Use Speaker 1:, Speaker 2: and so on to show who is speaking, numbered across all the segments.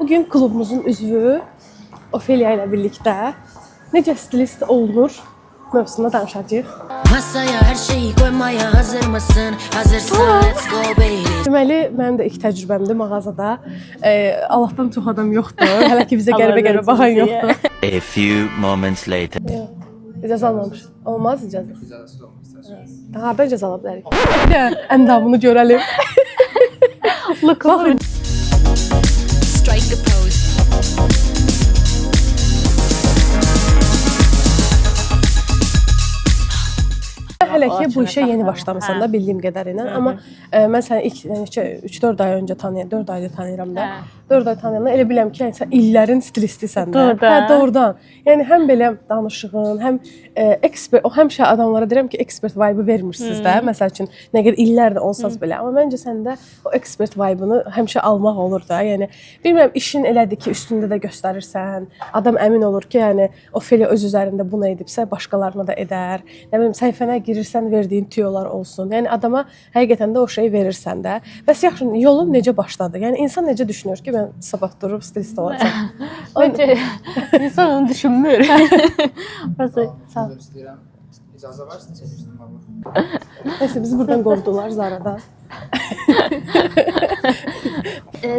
Speaker 1: Bugün klubumuzun üzvü Ofelia ilə birlikdə necə stilist olunur mövzusunda danışacağıq.
Speaker 2: Masaya her şeyi koymaya hazır mısın? Hazırsan let's go baby.
Speaker 1: Deməli, mənim də ilk təcrübəmdir mağazada. Allahdan çox adam yoxdur. Hələ ki bizə qəribə baxan yoxdur.
Speaker 3: A few moments later.
Speaker 1: İcazə almamış. Olmaz icazə. İcazəsiz olmaz. Hardan icazə ala bilərik? Bir də əndamını görəlim. Look,
Speaker 2: Strike a pose.
Speaker 1: hələ ki bu işə yeni başlamısan da bildiyim qədərilə, amma mən səni ilk 3-4 ay öncə tanıyıram, 4 aydır tanıyıram da. 4 ay tanıyanda elə biləm ki, yəni sən illərin stilistisən də. Hə, doğrudan. Yəni həm belə danışığın, həm ekspert, o həmişə adamlara deyirəm ki, ekspert vibe vermirsiniz də. Məsəl üçün nə qədər illərdir olsaz belə, amma məncə səndə o ekspert vibe-ını həmişə almaq olur da. Yəni bilmirəm işin elədir ki, üstündə də göstərirsən. Adam əmin olur ki, yəni Ofelia öz üzərində bunu edibsə, başqalarına da edər. Nə bilim səhifənə girirsən, verdiyin tüyolar olsun. Yəni adama həqiqətən də o şeyi verirsən də. Bəs yaxşı, yolun necə başladı? Yəni insan necə düşünür ki, mən sabah durub stilist olacağam?
Speaker 4: Bence insan onu düşünmür.
Speaker 1: Sağ ol.
Speaker 5: İstəyirəm. İcazə var sizə çəkmişdim baba.
Speaker 1: Neyse bizi buradan qovdular Zara'dan.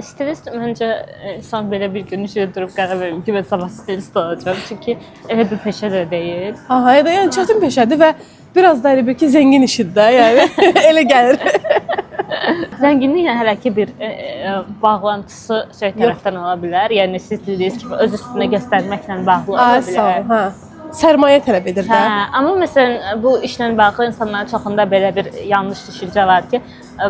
Speaker 4: Stilist məncə insan belə bir gün işə durub qərar verir ki, mən sabah stilist olacağam. Çünki elə bir peşə də deyil.
Speaker 1: Aha, yəni çətin peşədir və biraz da elə bir ki, zəngin işidir də, yəni elə gəlir.
Speaker 4: Zənginliklə hələ ki bir bağlantısı şey tərəfdən ola bilər. Yəni siz dediyiniz kimi öz üstünə göstərməklə bağlı ola
Speaker 1: Ay, sağ ol,
Speaker 4: bilər.
Speaker 1: hə. Sərmayə tələb edir də.
Speaker 4: Hə, amma məsələn bu işlə bağlı insanların çoxunda belə bir yanlış düşüncə var ki,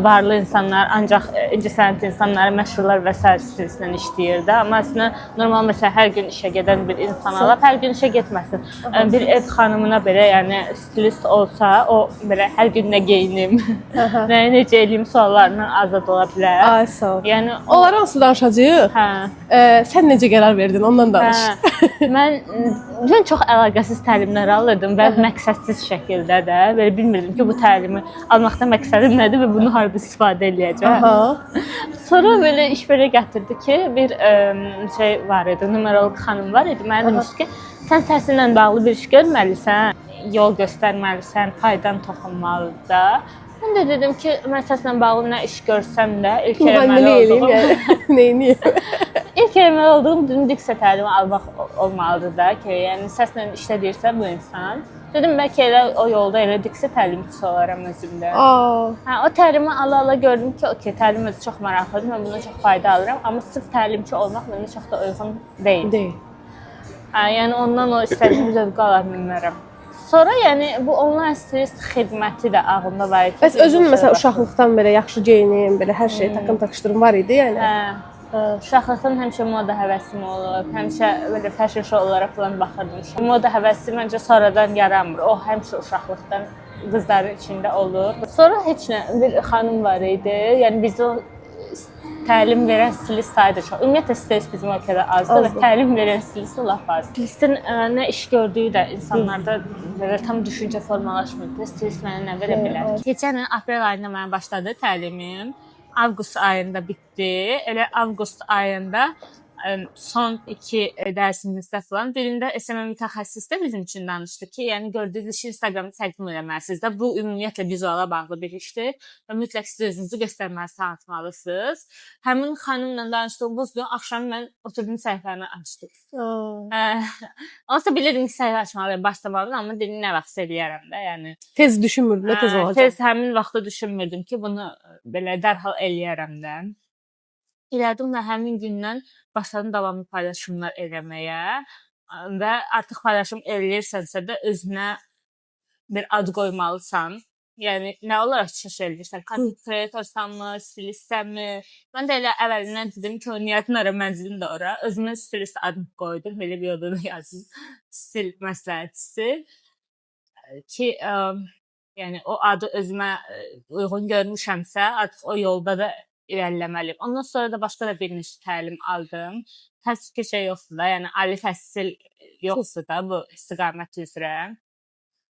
Speaker 4: varlı insanlar ancaq incəsənət insanları, məşhurlar və sair stilistlə işləyir də. Amma əslində normal məsələn hər gün işə gedən bir insan alıb hər gün işə getməsin. Bir ev xanımına belə, yəni stilist olsa, o belə hər gün nə geyinim, nəyi necə eləyim suallarından azad ola bilər.
Speaker 1: Ay, sağ ol.
Speaker 4: Yəni
Speaker 1: Onlara nasıl danışacağıq?
Speaker 4: hə.
Speaker 1: Sən necə qərar verdin? Ondan danış.
Speaker 4: Mən çox əlaqəsiz təlimlər alırdım və məqsədsiz şəkildə də. Belə bilmirdim ki, bu təlimi almaqda məqsədim nədir və bunu harda istifadə edəcəm.
Speaker 1: Aha.
Speaker 4: Sonra belə iş belə gətirdi ki, bir şey var idi, numerolog xanım var idi. Mənə demişdi ki, sən səsinlə bağlı bir iş görməlisən, yol göstərməlisən, faydan toxunmalıdır da. Mən də dedim ki, mən səslə bağlı nə iş görsəm də ilk eləməli olduğum
Speaker 1: Neyini?
Speaker 4: İlk eləməli olduğum diksiya təlimi almaq olmalıdır da ki, yəni səslə işlədirsə bu insan. Dedim bəlkə elə o yolda elə diksiya təlimçisi olaram özümdə. Hə, o təlimi ala-ala gördüm ki, okey, təlim özü çox maraqlıdır, mən bundan çox fayda alıram, amma sırf təlimçi olmaq mənə çox da uyğun deyil.
Speaker 1: Deyil.
Speaker 4: Hə, yəni ondan o istədiyim zövqü ala bilmərəm. Sonra yəni bu onlayn stilist xidməti də ağlımda var idi.
Speaker 1: Bəs özün məsələn uşaqlıqdan belə yaxşı geyinim, belə hər şey takım-takışdırım var idi, yəni.
Speaker 4: Hə. Uşaqlıqdan həmişə moda həvəsim olub, həmişə belə fashion show-lara falan baxırdım. Moda həvəsi məncə sonradan yaranmır. O həmişə uşaqlıqdan qızların içində olur. Sonra heç nə bir xanım var idi. Yəni bizdə təlim verən stilist sayı da çox. Ümumiyyətlə stilist bizim ölkədə azdır və təlim verən stilist lap az. Stilistin nə iş gördüyü də insanlarda belə tam düşüncə formalaşmır. Stilist mənə nə verə bilər? Keçən il aprel ayında mənə başladı təlimim. Avqust ayında bitdi. Elə avqust ayında son 2 dərsimizdə falan birində SMM mütəxəssis də bizim üçün danışdı ki, yəni gördüyünüz işi Instagramda təqdim etməlisiniz də. Bu ümumiyyətlə vizuala bağlı bir işdir və mütləq siz özünüzü göstərməlisiniz, tanıtmalısınız. Həmin xanımla danışdığımız gün axşam mən oturdum səhifəni açdım. Onsa bilirdim ki, səhifə açmalıyam, başlamalıyam, amma dedim nə vaxt eləyərəm də, yəni.
Speaker 1: Tez düşünmürdüm, nə tez olacaq.
Speaker 4: Tez həmin vaxtda düşünmürdüm ki, bunu belə dərhal eləyərəm də. İlədim və həmin gündən başladım davamlı paylaşımlar eləməyə və artıq paylaşım eləyirsənsə də özünə bir ad qoymalısan. Yəni nə olaraq çıxış eləyirsən? Content creatorsanmı, stilistsanmı? Mən də elə əvvəlindən dedim ki, o niyyətin ora, mənzilin də ora. Özümə stilist adını qoydum, belə bir yolda yazdım. Stil məsləhətçisi ki, yəni o adı özümə uyğun görmüşəmsə, artıq o yolda da irəliləməliyim. Ondan sonra da başqa da bir neçə təlim aldım. Təəssüf ki, şey yoxdur da, yəni ali təhsil yoxdur da bu istiqamət üzrə.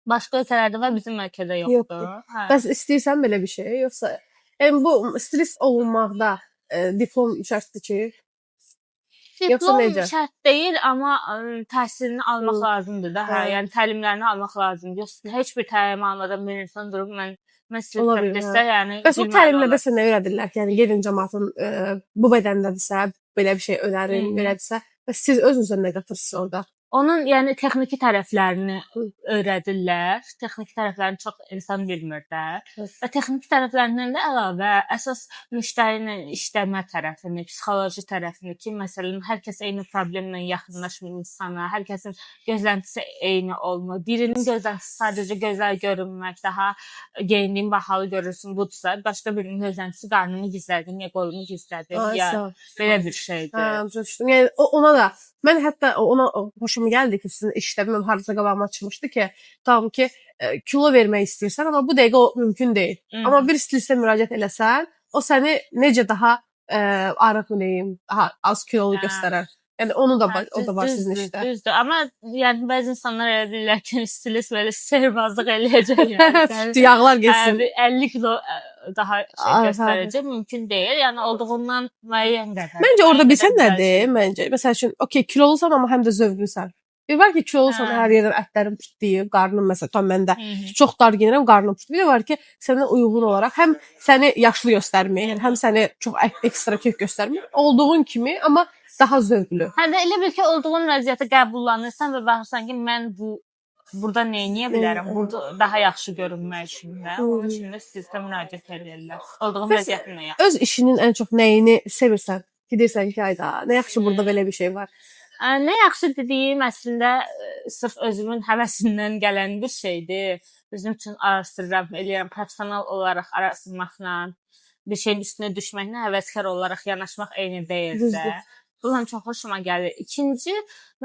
Speaker 4: Başqa ölkələrdə və bizim ölkədə yoxdur. Hə.
Speaker 1: Bəs istəyirsən belə bir şey, yoxsa yəni bu stilist olunmaqda diplom şərtdir ki? Yoxsa
Speaker 4: Diplom
Speaker 1: necə?
Speaker 4: şərt deyil, amma təhsilini almaq
Speaker 1: Hı.
Speaker 4: lazımdır da. Hə,
Speaker 1: Hə.
Speaker 4: yəni təlimlərini almaq lazımdır. Yoxsa heç bir təlim almadan bir insan durub mən street
Speaker 1: Ola bilər,
Speaker 4: practice-də,
Speaker 1: hə.
Speaker 4: yəni
Speaker 1: Bəs o
Speaker 4: bilməli
Speaker 1: təlimlərdə
Speaker 4: olar.
Speaker 1: sənə öyrədirlər ki, yəni gedin cəmaatın bu bədəndədirsə, belə bir şey öyrədin,
Speaker 4: Hı.
Speaker 1: öyrədirsə, bəs siz özünüzə nə qatırsınız orada?
Speaker 4: Onun yəni texniki tərəflərini öyrədirlər. Texniki tərəflərini çox insan bilmir də. Və texniki tərəflərindən də əlavə əsas müştəri ilə işləmə tərəfini, psixoloji tərəfini ki, məsələn, hər kəs eyni problemlə yaxınlaşmır insana, hər kəsin gözləntisi eyni olmur. Birinin gözləntisi sadəcə gözəl görünmək, daha geyindiyin bahalı görürsün, budursa, başqa birinin gözləntisi qarnını gizlədir, ya qolunu gizlədir,
Speaker 1: Ay,
Speaker 4: ya
Speaker 1: sağ ol.
Speaker 4: belə bir şeydir.
Speaker 1: Hə, başa düşdüm. Yəni ona da mən hətta ona xoşuma gəldi ki, sizin işdə bilməm harda qabağıma çıxmışdı ki, tamam ki, kilo vermək istəyirsən, amma bu dəqiqə o mümkün deyil. Amma bir stilistə müraciət eləsən, o səni necə daha arıq mı deyim, daha az kilolu göstərər. Yəni onu da o da var sizin işdə.
Speaker 4: Düzdür. Amma yəni bəzi insanlar elə deyirlər ki, stilist belə sehirbazlıq eləyəcək yəni.
Speaker 1: Yağlar getsin.
Speaker 4: 50 kilo daha şey göstərəcək, mümkün deyil. Yəni olduğundan müəyyən qədər.
Speaker 1: Məncə orada bilsən nədir? Məncə məsəl üçün, okey, kilolusan amma həm də zövqlüsən. Bir var ki, kilolusan, hər yerdən ətlərin pırtlayır, qarnın məsələn, tam məndə çox dar geyinirəm, qarnım pırtlayır. Bir də var ki, sənə uyğun olaraq həm səni yaşlı göstərmir, həm səni çox ekstra kök göstərmir. Olduğun kimi, amma daha zövqlü.
Speaker 4: Hə də elə bil ki, olduğun vəziyyəti qəbullanırsan və baxırsan ki, mən burada nə edə bilərəm? Burada daha yaxşı görünmək üçün də. Onun üçün də sistemə müraciət edirlər. Olduğun vəziyyətinə yaxşı.
Speaker 1: Öz işinin ən çox nəyini sevirsən? Ki deyirsən ki, ayda, nə yaxşı burada belə bir şey var.
Speaker 4: Nə yaxşı dediyim əslində sırf özümün həvəsindən gələn bir şeydir. Özüm üçün araşdırıram, eləyirəm, professional olaraq araşdırmaqla, bir şeyin üstünə düşməklə həvəskar olaraq yanaşmaq eyni deyil də. Bunlar çox xoşuma gəlir. İkinci,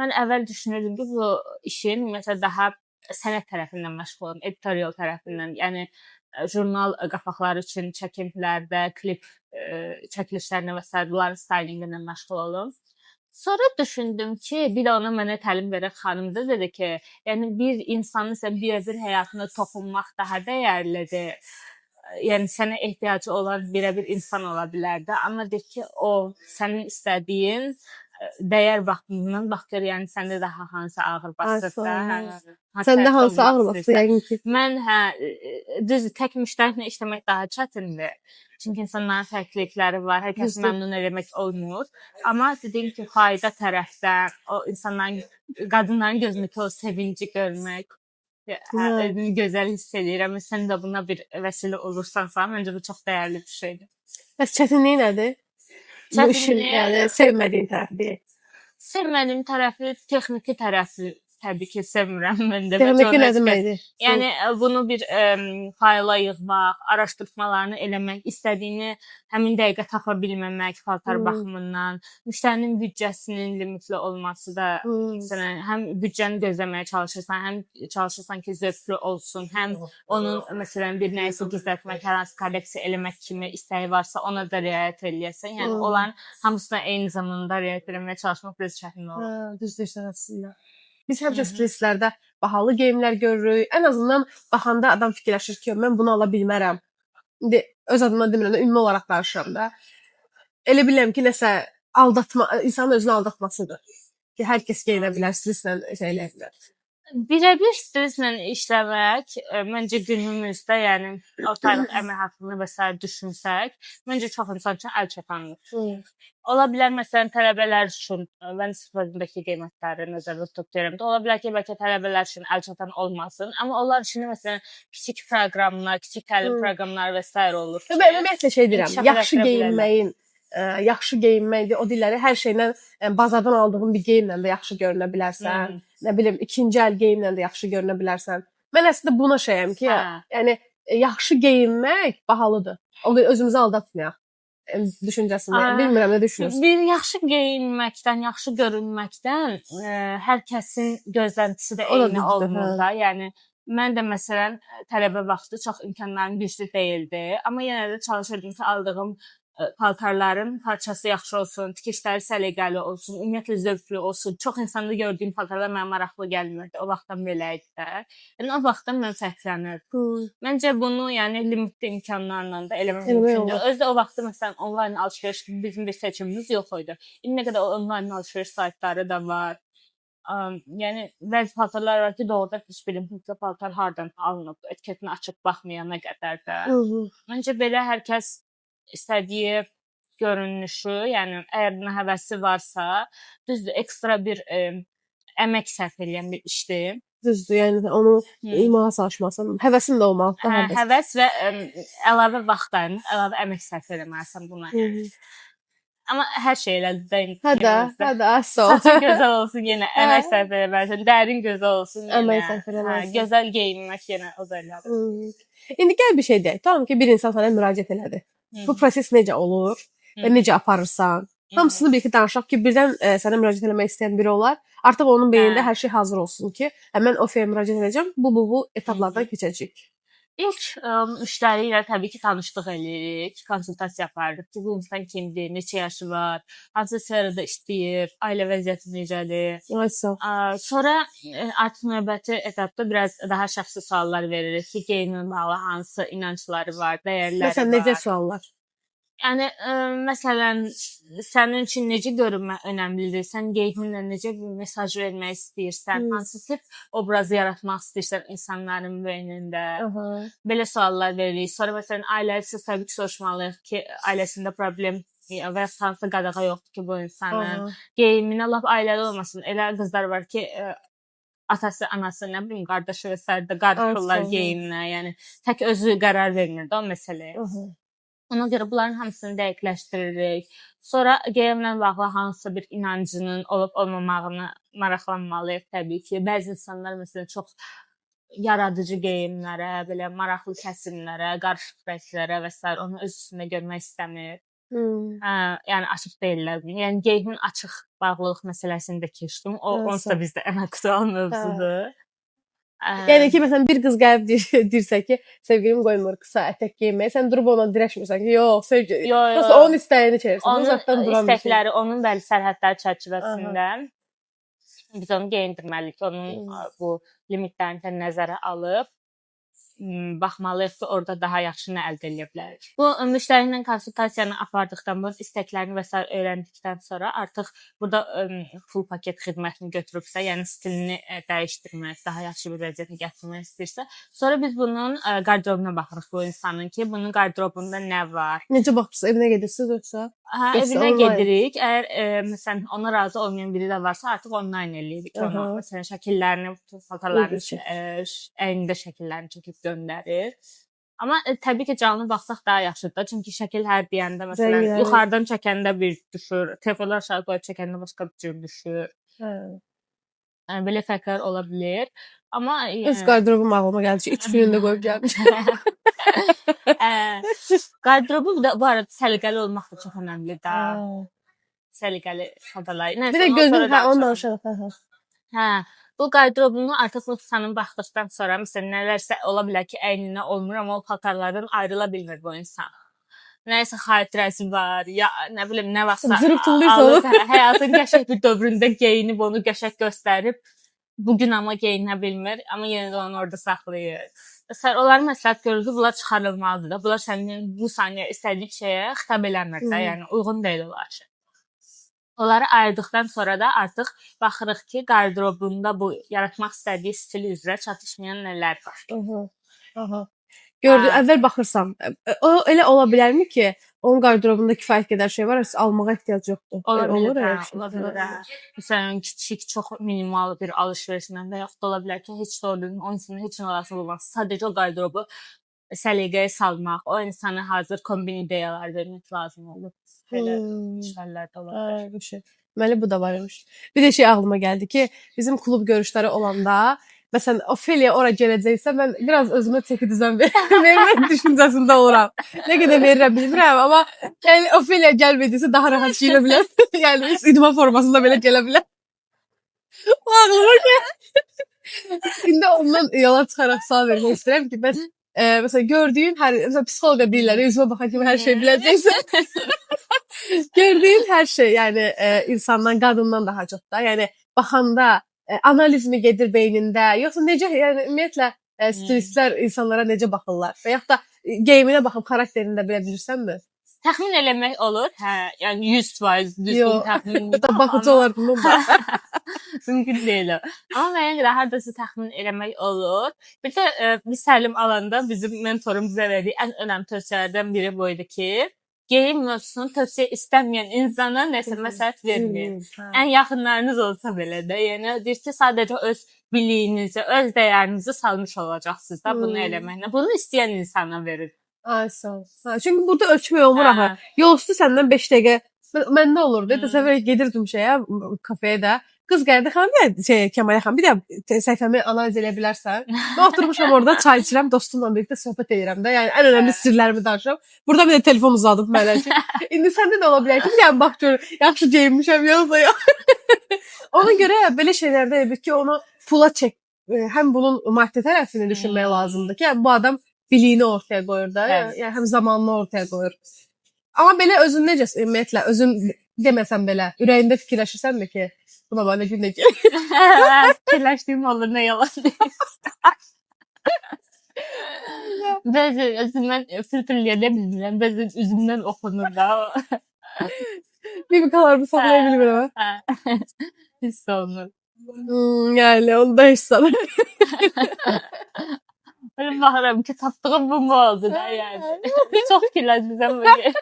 Speaker 4: mən əvvəl düşünürdüm ki, bu işin məsələn daha sənət tərəfindən məşğul olum, editorial tərəfindən, yəni jurnal qapaqları üçün çəkimlərdə, klip çəkilişlərinə və s. bunların stylinqinə məşğul olum. Sonra düşündüm ki, bir də ona mənə təlim verən xanım da dedi ki, yəni bir insanın sən birebir həyatına toxunmaq daha dəyərlidir. Yəni sənə ehtiyacı olan birəbir insan ola bilər də, amma deyir ki, o sənin istədiyin dəyər baxımından bax gör, yəni səndə daha hansı ağır basırsa,
Speaker 1: səndə hansı ağır basır yəqin ki.
Speaker 4: Mən düzdür, tək müştəriklə işləmək daha çətindir. Çünki insanların fərqlilikləri var, hər kəs məmnun eləmək olmur. Amma dediyim ki, fayda tərəfdən, o insanların, qadınların gözündəki o sevinci görmək, özünü gözəl hiss edirəm. Sən də buna bir vəsilə olursansa, məncə bu çox dəyərli bir şeydir.
Speaker 1: Bəs çətinliyi nədir? Bu işin yəni sevmədiyin tərəfi.
Speaker 4: Sevmədiyim tərəfi, texniki tərəfi təbii ki, sevmirəm mən də.
Speaker 1: Texniki nə deməkdir?
Speaker 4: Yəni bunu bir fayla yığmaq, araşdırmalarını eləmək, istədiyini həmin dəqiqə tapa bilməmək, paltar baxımından, müştərinin büdcəsinin limitli olması da, məsələn, həm büdcəni gözləməyə çalışırsan, həm çalışırsan ki, zövqlü olsun, həm onun məsələn bir nəyisə gizlətmək, hər hansı kolleksiya eləmək kimi istəyi varsa, ona da riayət eləyəsən. Yəni onların hamısına eyni zamanda riayət etməyə çalışmaq biraz çətin olur.
Speaker 1: Düzdür, əslində. Biz həmişə stilistlərdə bahalı geyimlər görürük. Ən azından baxanda adam fikirləşir ki, mən bunu ala bilmərəm. İndi öz adımdan demirəm, ümumi olaraq danışıram da. Elə bilirəm ki, nəsə aldatma, insanın özünü aldatmasıdır. Ki, hər kəs geyinə bilər, stilistlə eləyə bilər.
Speaker 4: Birəbir stilistlə işləmək, məncə günümüzdə, yəni ortalıq əmək haqqını və s. düşünsək, məncə çox insan üçün əl çatandır. Ola bilər, məsələn, tələbələr üçün, mən sifətindəki qiymətləri nəzərdə tutub deyirəm də, ola bilər ki, bəlkə tələbələr üçün əl çatan olmasın, amma onlar üçün, məsələn, kiçik proqramlar, kiçik təlim proqramları və s. olur.
Speaker 1: Mən ümumiyyətlə şey deyirəm, yaxşı geyinməkdir, o dilləri hər şeylə bazardan aldığın bir geyimlə də yaxşı görünə bilərsən. Nə bilim, ikinci əl geyimlə də yaxşı görünə bilərsən. Mən əslində buna şeyəm ki, yəni yaxşı geyinmək bahalıdır. O özümüzü aldatmayaq. Düşüncəsində. Bilmirəm, nə düşünürsün?
Speaker 4: Bir yaxşı geyinməkdən, yaxşı görünməkdən hər kəsin gözləntisi də eyni olmur da. Yəni mən də məsələn tələbə vaxtı çox imkanlarım güclü deyildi, amma yenə də çalışırdım ki, aldığım paltarların parçası yaxşı olsun, tikişləri səliqəli olsun, ümumiyyətlə zövqlü olsun. Çox insanda gördüyüm paltarlar mənə maraqlı gəlmirdi. O vaxtdan belə idi də. Yəni o vaxtdan mən fərqlənirdim. Məncə bunu, yəni limitli imkanlarla da eləmək mümkündür. Özdə o vaxtda məsələn onlayn alış-veriş bizim bir seçimimiz yox idi. İndi nə qədər onlayn alış-veriş saytları da var. Yəni bəzi paltarlar var ki, doğrudan heç bilmirəm paltar hardan alınıb, etiketini açıb baxmayana qədər də. Məncə belə hər kəs istədiyi görünüşü, yəni əgər buna həvəsi varsa, düzdür, ekstra bir əmək sərf edən bir işdir.
Speaker 1: Düzdür, yəni onu imağa çalışmasan, həvəsin də olmalıdır.
Speaker 4: Həvəs və əlavə vaxtdan, əlavə əmək sərf etməlisən buna. Amma hər şey elədir.
Speaker 1: Hə də,
Speaker 4: saçın gözəl olsun yenə, əmək sərf etməlisən, dərin gözəl olsun yenə.
Speaker 1: Əmək sərf etməlisən.
Speaker 4: Gözəl geyinmək yenə o da elədir.
Speaker 1: İndi gəl bir şey deyək. Tamam ki, bir insan sənə müraciət elədi. Bu proses necə olur və necə aparırsan? Hamısını bir-iki danışaq ki, birdən sənə müraciət eləmək istəyən biri olar. Artıq onun beynində hər şey hazır olsun ki, mən Ofiyaya müraciət edəcəm, bu etaplardan keçəcəyik.
Speaker 4: İlk müştəri ilə təbii ki, tanışlıq eləyirik, konsultasiya aparırıq ki, bu insan kimdir, neçə yaşı var, hansı sferada işləyir, ailə vəziyyəti necədir. Sonra artıq növbəti etapda biraz daha şəxsi suallar veririk ki, geyimlə bağlı hansı inancları var, dəyərləri var.
Speaker 1: Məsələn, necə suallar?
Speaker 4: Yəni, məsələn, sənin üçün necə görünmək önəmlidir? Sən geyiminlə necə bir mesaj vermək istəyirsən? Hansı tip obraz yaratmaq istəyirsən insanların beynində? Belə suallar veririk. Sonra, məsələn, ailəsi təbii ki, soruşmalıyıq ki, ailəsində problem və hansı qadağa yoxdur ki, bu insanın geyiminə lap ailəli olmasın. Elə qızlar var ki, atası, anası, nə bilim, qardaşı və sərdə qarışırlar geyiminə. Yəni, tək özü qərar vermir də o məsələyə. Ona görə bunların hamısını dəqiqləşdiririk. Sonra geyimlə bağlı hansısa bir inancının olub-olmamağını maraqlanmalıyıq təbii ki. Bəzi insanlar məsələn çox yaradıcı geyimlərə, belə maraqlı kəsimlərə, qarışıq rənglərə və s. onu öz üstündə görmək istəmir. Yəni açıq deyirlər. Yəni geyimin açıq bağlılıq məsələsini də keçdim. O onsuz da bizdə ən aktual mövzudur.
Speaker 1: Yəni ki, məsələn, bir qız gəlib deyirsə ki, sevgilim qoymur qısa ətək geyinməyə, sən durub ona dirəşmirsən ki, yox, sevgilim. Yox, onun istəyini çevirsən.
Speaker 4: Onun istəkləri, onun bəli sərhədləri çərçivəsində biz onu geyindirməliyik. Onun bu limitlərini nəzərə alıb baxmalıyıq ki, orada daha yaxşı nə əldə edə bilərik. Bu müştəri ilə konsultasiyanı apardıqdan sonra, istəklərini və s. öyrəndikdən sonra artıq burada full paket xidmətini götürübsə, yəni stilini dəyişdirmək, daha yaxşı bir vəziyyətə gətirmək istəyirsə, sonra biz bunun qardırobuna baxırıq bu insanın ki, bunun qardırobunda nə var.
Speaker 1: Necə baxırsınız, evinə gedirsiniz yoxsa?
Speaker 4: Evinə gedirik. Əgər məsələn ona razı olmayan biri də varsa, artıq onlayn eləyirik onu. Məsələn şəkillərini, fotolarını, əynində şəkillərini çəkib göndərir. Amma təbii ki, canlı baxsaq daha yaxşıdır. Çünki şəkil hər deyəndə məsələn yuxarıdan çəkəndə bir düşür, telefonlar aşağı qoyub çəkəndə başqa bir cür düşür. Belə fərqlər ola bilər. Amma
Speaker 1: öz qardırobum ağlıma gəldi ki, 3 günündə qoyub gəlmişəm.
Speaker 4: Qardırobu da bu arada səliqəli olmaq da çox önəmlidir. Səliqəli xadalar.
Speaker 1: Bir də gözün ondan danışaq.
Speaker 4: Bu qardırobunu artıq insanın baxdıqdan sonra məsələn nələrsə ola bilər ki, əyninə olmur, amma o paltarlardan ayrıla bilmir bu insan. Nəyisə xatirəsi var, ya nə bilim nə vaxtsa həyatın qəşəng bir dövründə geyinib onu qəşəng göstərib, bugün amma geyinə bilmir, amma yenə də onu orada saxlayır. Onların məsləhət görür ki, bunlar çıxarılmalıdır da. Bunlar sənin bu saniyə istədiyin şeyə xitab eləmir də, yəni uyğun deyil onlar üçün. Onları ayırdıqdan sonra da artıq baxırıq ki, qardırobunda bu yaratmaq istədiyi stil üzrə çatışmayan nələr var.
Speaker 1: Gördün, əvvəl baxırsan, o elə ola bilərmi ki, onun qardırobunda kifayət qədər şey var, almağa ehtiyac yoxdur.
Speaker 4: Ola bilər. Məsələn, kiçik, çox minimal bir alış-verişdən və yaxud da ola bilər ki, heç də onun üçün heç nə lazım olmaz. Sadəcə o qardırobı səliqəyə salmaq, o insana hazır kombin ideyalar vermək lazım olur. Belə işlərlər də ola bilər.
Speaker 1: Deməli, bu da var imiş. Bir də şey ağlıma gəldi ki, bizim klub görüşləri olanda, məsələn, Ofeliya ora gələcəksə, mən biraz özümə çəki düzən vermək düşüncəsində oluram. Nə qədər verirəm bilmirəm, amma Ofeliya gəlmədiysə daha rahat gələ bilər. Yəni, idman formasında belə gələ bilər. O ağlıma gəldi. İndi ondan yola çıxaraq sual vermək istəyirəm ki, bəs Mesela gördüyün mesela psixoloqa deyirlər, üzümə baxan kimi hər şey biləcəksən. Gördüyün hər şey, yəni insandan, qadından daha çox da, yəni baxanda analiz mi gedir beynində, yoxsa necə, yəni ümumiyyətlə stilistlər insanlara necə baxırlar və yaxud da geyiminə baxıb xarakterini də bilə bilirsənmi?
Speaker 4: Təxmin eləmək olur. Hə, yəni 100% düzgün təxmin.
Speaker 1: Da baxıcı olardım da.
Speaker 4: Mümkün deyil o. Amma mənə görə hardasa təxmin eləmək olur. Bir də biz təlim alanda bizim mentorum bizə verdiyi ən önəmli tövsiyələrdən biri bu idi ki, geyim mövzusunu tövsiyə istəməyən insana nəsə məsləhət verməyin. Ən yaxınlarınız olsa belə də, yəni deyir ki, sadəcə öz biliyinizi, öz dəyərinizi salmış olacaqsınız da bunu eləməklə. Bunu istəyən insana verin.
Speaker 1: Ay sağ ol. Çünki burada ölçmək olmur axı. Yol üstü səndən 5 dəqiqə məndə olurdu. Təsəvvür gedirdim kafeyə də. Qız gəldi, xanım, Kəmalə xanım, bir də səhifəmi analiz edə bilərsən. Mən oturmuşam orada, çay içirəm, dostumla birlikdə söhbət edirəm də. Yəni ən önəmli sirlərimi danışıram. Burada bir də telefon uzadıb mənə ki. İndi səndə də ola bilər ki, yəni bax gör, yaxşı geyinmişəm yoxsa yox. Ona görə belə şeylərdə elə ki, onu pula çək. Həm bunun maddi tərəfini düşünmək lazımdır ki, yəni bu adam biliyini ortaya qoyur da, yəni həm zamanını ortaya qoyur. Amma belə özün necə, ümumiyyətlə, özün deməsən belə, ürəyində fikirləşirsənmi ki, buna belə gün necə?
Speaker 4: Fikirləşdiyim olur, nə yalan deyim. Bəzən özümdən filtrləyə bilmirəm, bəzən üzümdən oxunur da.
Speaker 1: Mimikalarımı saxlaya bilmirəm.
Speaker 4: Hiss olunur.
Speaker 1: Yəni, onu da hiss sanır.
Speaker 4: Öyle baxıram ki, tapdığım bu mu oldu da yəni. Çox fikirləşmişəm bugün.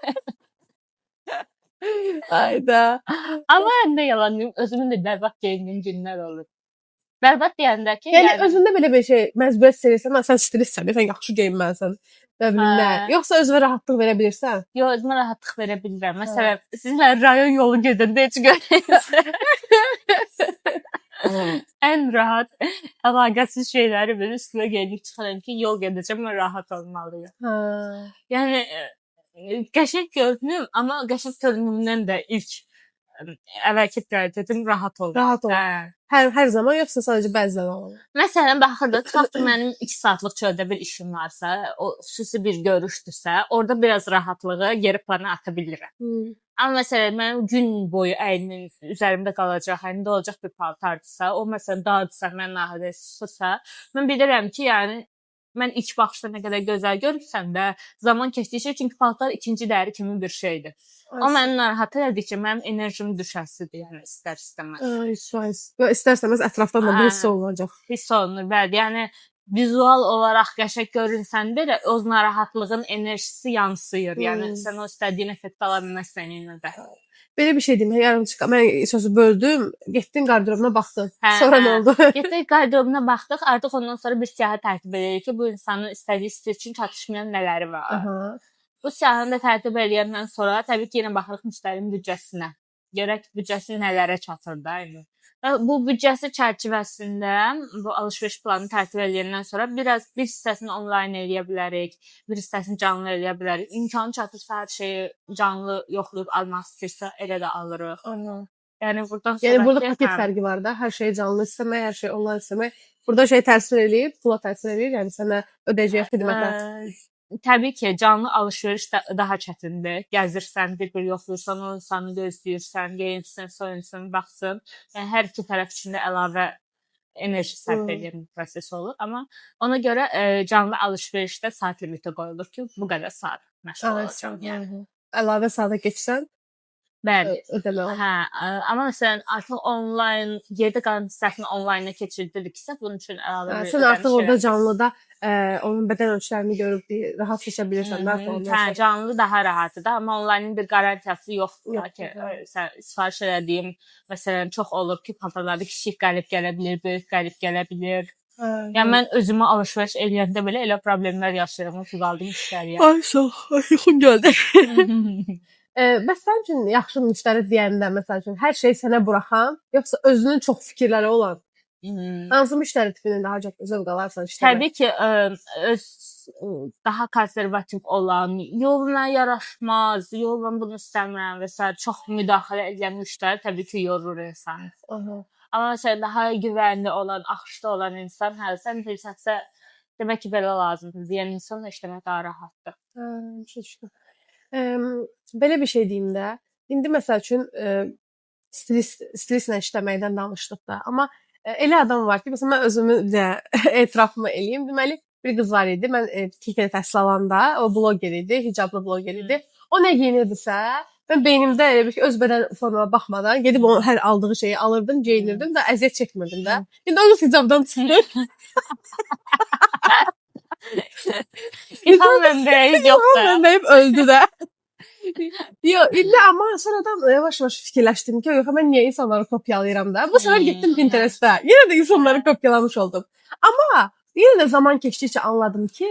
Speaker 1: Ayda.
Speaker 4: Amma nə yalan deyim, özümün də bərbad geyindiğim günlər olur. Bərbad deyəndə ki,
Speaker 1: yəni özündə belə bir şey, məcburiyyət sevirsən, sən stilistsən, sən yaxşı geyinməlisən. Yoxsa özünə rahatlıq verə bilirsən?
Speaker 4: Yox, özümə rahatlıq verə bilirəm. Məsələn, sizlə rayon yolu gedəndə heç görəyəsən. Ən rahat, əlaqəsiz şeyləri belə üstünə geyinib çıxıram ki, yol gedəcəm və rahat olmalıyım. Yəni, qəşəng görünüm, amma qəşəng görünümdən də ilk əvvəlki prioritetim rahat olmaq.
Speaker 1: Rahat ol. Hər zaman yoxsa sadəcə bəzən olur?
Speaker 4: Məsələn, baxırdı, tutaq ki, mənim 2 saatlıq çöldə bir işim varsa, o xüsusi bir görüşdürsə, orada biraz rahatlığı geri plana ata bilirəm. Amma məsələn, mənim gün boyu əynimin üzərimdə qalacaq, əynimdə olacaq bir paltardırsa, o məsələn dağıdırsa, mən nahidə sıxırsa, mən bilirəm ki, yəni mən ilk baxışda nə qədər gözəl görürsəm də, zaman keçdikcə, çünki paltar ikinci dəri kimi bir şeydir. O məni narahat edikcə mənim enerjim düşəsidir, yəni istər-istəməz.
Speaker 1: İstər-istəməz ətrafdan da hiss olunacaq.
Speaker 4: Hiss olunur, bəli. Yəni vizual olaraq qəşəng görünsəndə də o narahatlığın enerjisi yansıyır. Yəni sən o istədiyin effekti ala bilməzsən yenə də.
Speaker 1: Belə bir şey deyim, yarımçıq. Mən sözü böldüm, getdin qardırobuna baxdın. Sonra nə oldu?
Speaker 4: Getdik qardırobuna baxdıq, artıq ondan sonra bir siyahı tərtib edirik ki, bu insanın istədiyi stil üçün çatışmayan nələri var. Bu siyahını da tərtib edəndən sonra təbii ki, yenə baxırıq müştərinin büdcəsinə. Görək büdcəsi nələrə çatır da. Bu büdcəsi çərçivəsində bu alış-veriş planını tərtib edəndən sonra bir hissəsini onlayn eləyə bilərik, bir hissəsini canlı eləyə bilərik. İmkanı çatırsa hər şeyi canlı yoxlayıb almaq istəyirsə elə də alırıq. Yəni buradan sonra
Speaker 1: burada paket fərqi var da. Hər şeyi canlı istəmək, hər şeyi onlayn istəmək. Burada şey təsir eləyir, pula təsir eləyir, yəni sənə ödəyəcək xidmətlər.
Speaker 4: Təbii ki, canlı alış-veriş daha çətindir. Gəzirsən, bir yoxlayırsan, o insanı gözləyirsən, geyinsin, soyunsun, baxsın. Yəni, hər iki tərəf üçün də əlavə enerji sərf edən bir proses olur. Amma ona görə canlı alış-verişdə saat limiti qoyulur ki, bu qədər saat məşğul olacaq. Yəni.
Speaker 1: Əlavə saata keçsən, ödəmə olur.
Speaker 4: Amma məsələn, artıq onlayn, yerdə qalan hissəsini onlayna keçirdiriksə, bunun üçün əlavə bir
Speaker 1: sən artıq orada canlıda onun bədən ölçülərini görüb rahat seçə bilirsən.
Speaker 4: Canlı daha rahatdır da, amma onlaynın bir qarantiyası yoxdur ki, sən sifariş elədiyin, məsələn, çox olur ki, paltarlarda kiçik qəlib gələ bilir, böyük qəlib gələ bilir. Yəni, mən özümə alış-veriş eləyəndə belə elə problemlər yaşayıram, ki, qaldım müştəriyə.
Speaker 1: Ay, sağ ol, yuxum gəldi. Bəs sən üçün yaxşı müştəri deyəndə, məsəl üçün, hər şey sənə buraxan, yoxsa özünün çox fikirləri olan? Hansı müştəri tipini daha çox zövq alarsan işləmək?
Speaker 4: Təbii ki, öz daha konservativ olan, yolla yaraşmaz, yolla bunu istəmirəm və s. çox müdaxilə edən müştəri təbii ki, yorur insanı. Amma məsələn, daha güvənli olan, axışda olan insan, sən bir şəxsə Demək ki, belə lazımdır deyən insanla işləmək daha rahatdır.
Speaker 1: Başa düşdüm. Belə bir şey deyim də. İndi məsəl üçün stilistlə işləməkdən danışdıq da. Amma elə adam var ki, məsələn mən özümü də etirafımı eləyim. Deməli bir qız var idi. Mən Türkiyədə təhsil alanda, o bloger idi, hicablı bloger idi. O nə geyinirdisə, mən beynimdə elə bir ki, öz bədən formama baxmadan gedib onun hər aldığı şeyi alırdım, geyinirdim və əziyyət çəkmirdim də. İndi o qız hicabdan çıxır.
Speaker 4: İlham məndəyi yoxdur.
Speaker 1: Məndəyib öldü də. Yox, indi amma sonradan yavaş-yavaş fikirləşdim ki, yox, mən niyə insanları kopyalayıram da? Bu səfər getdim Pinterestə. Yenə də insanları kopyalamış oldum. Amma yenə də zaman keçdikcə anladım ki,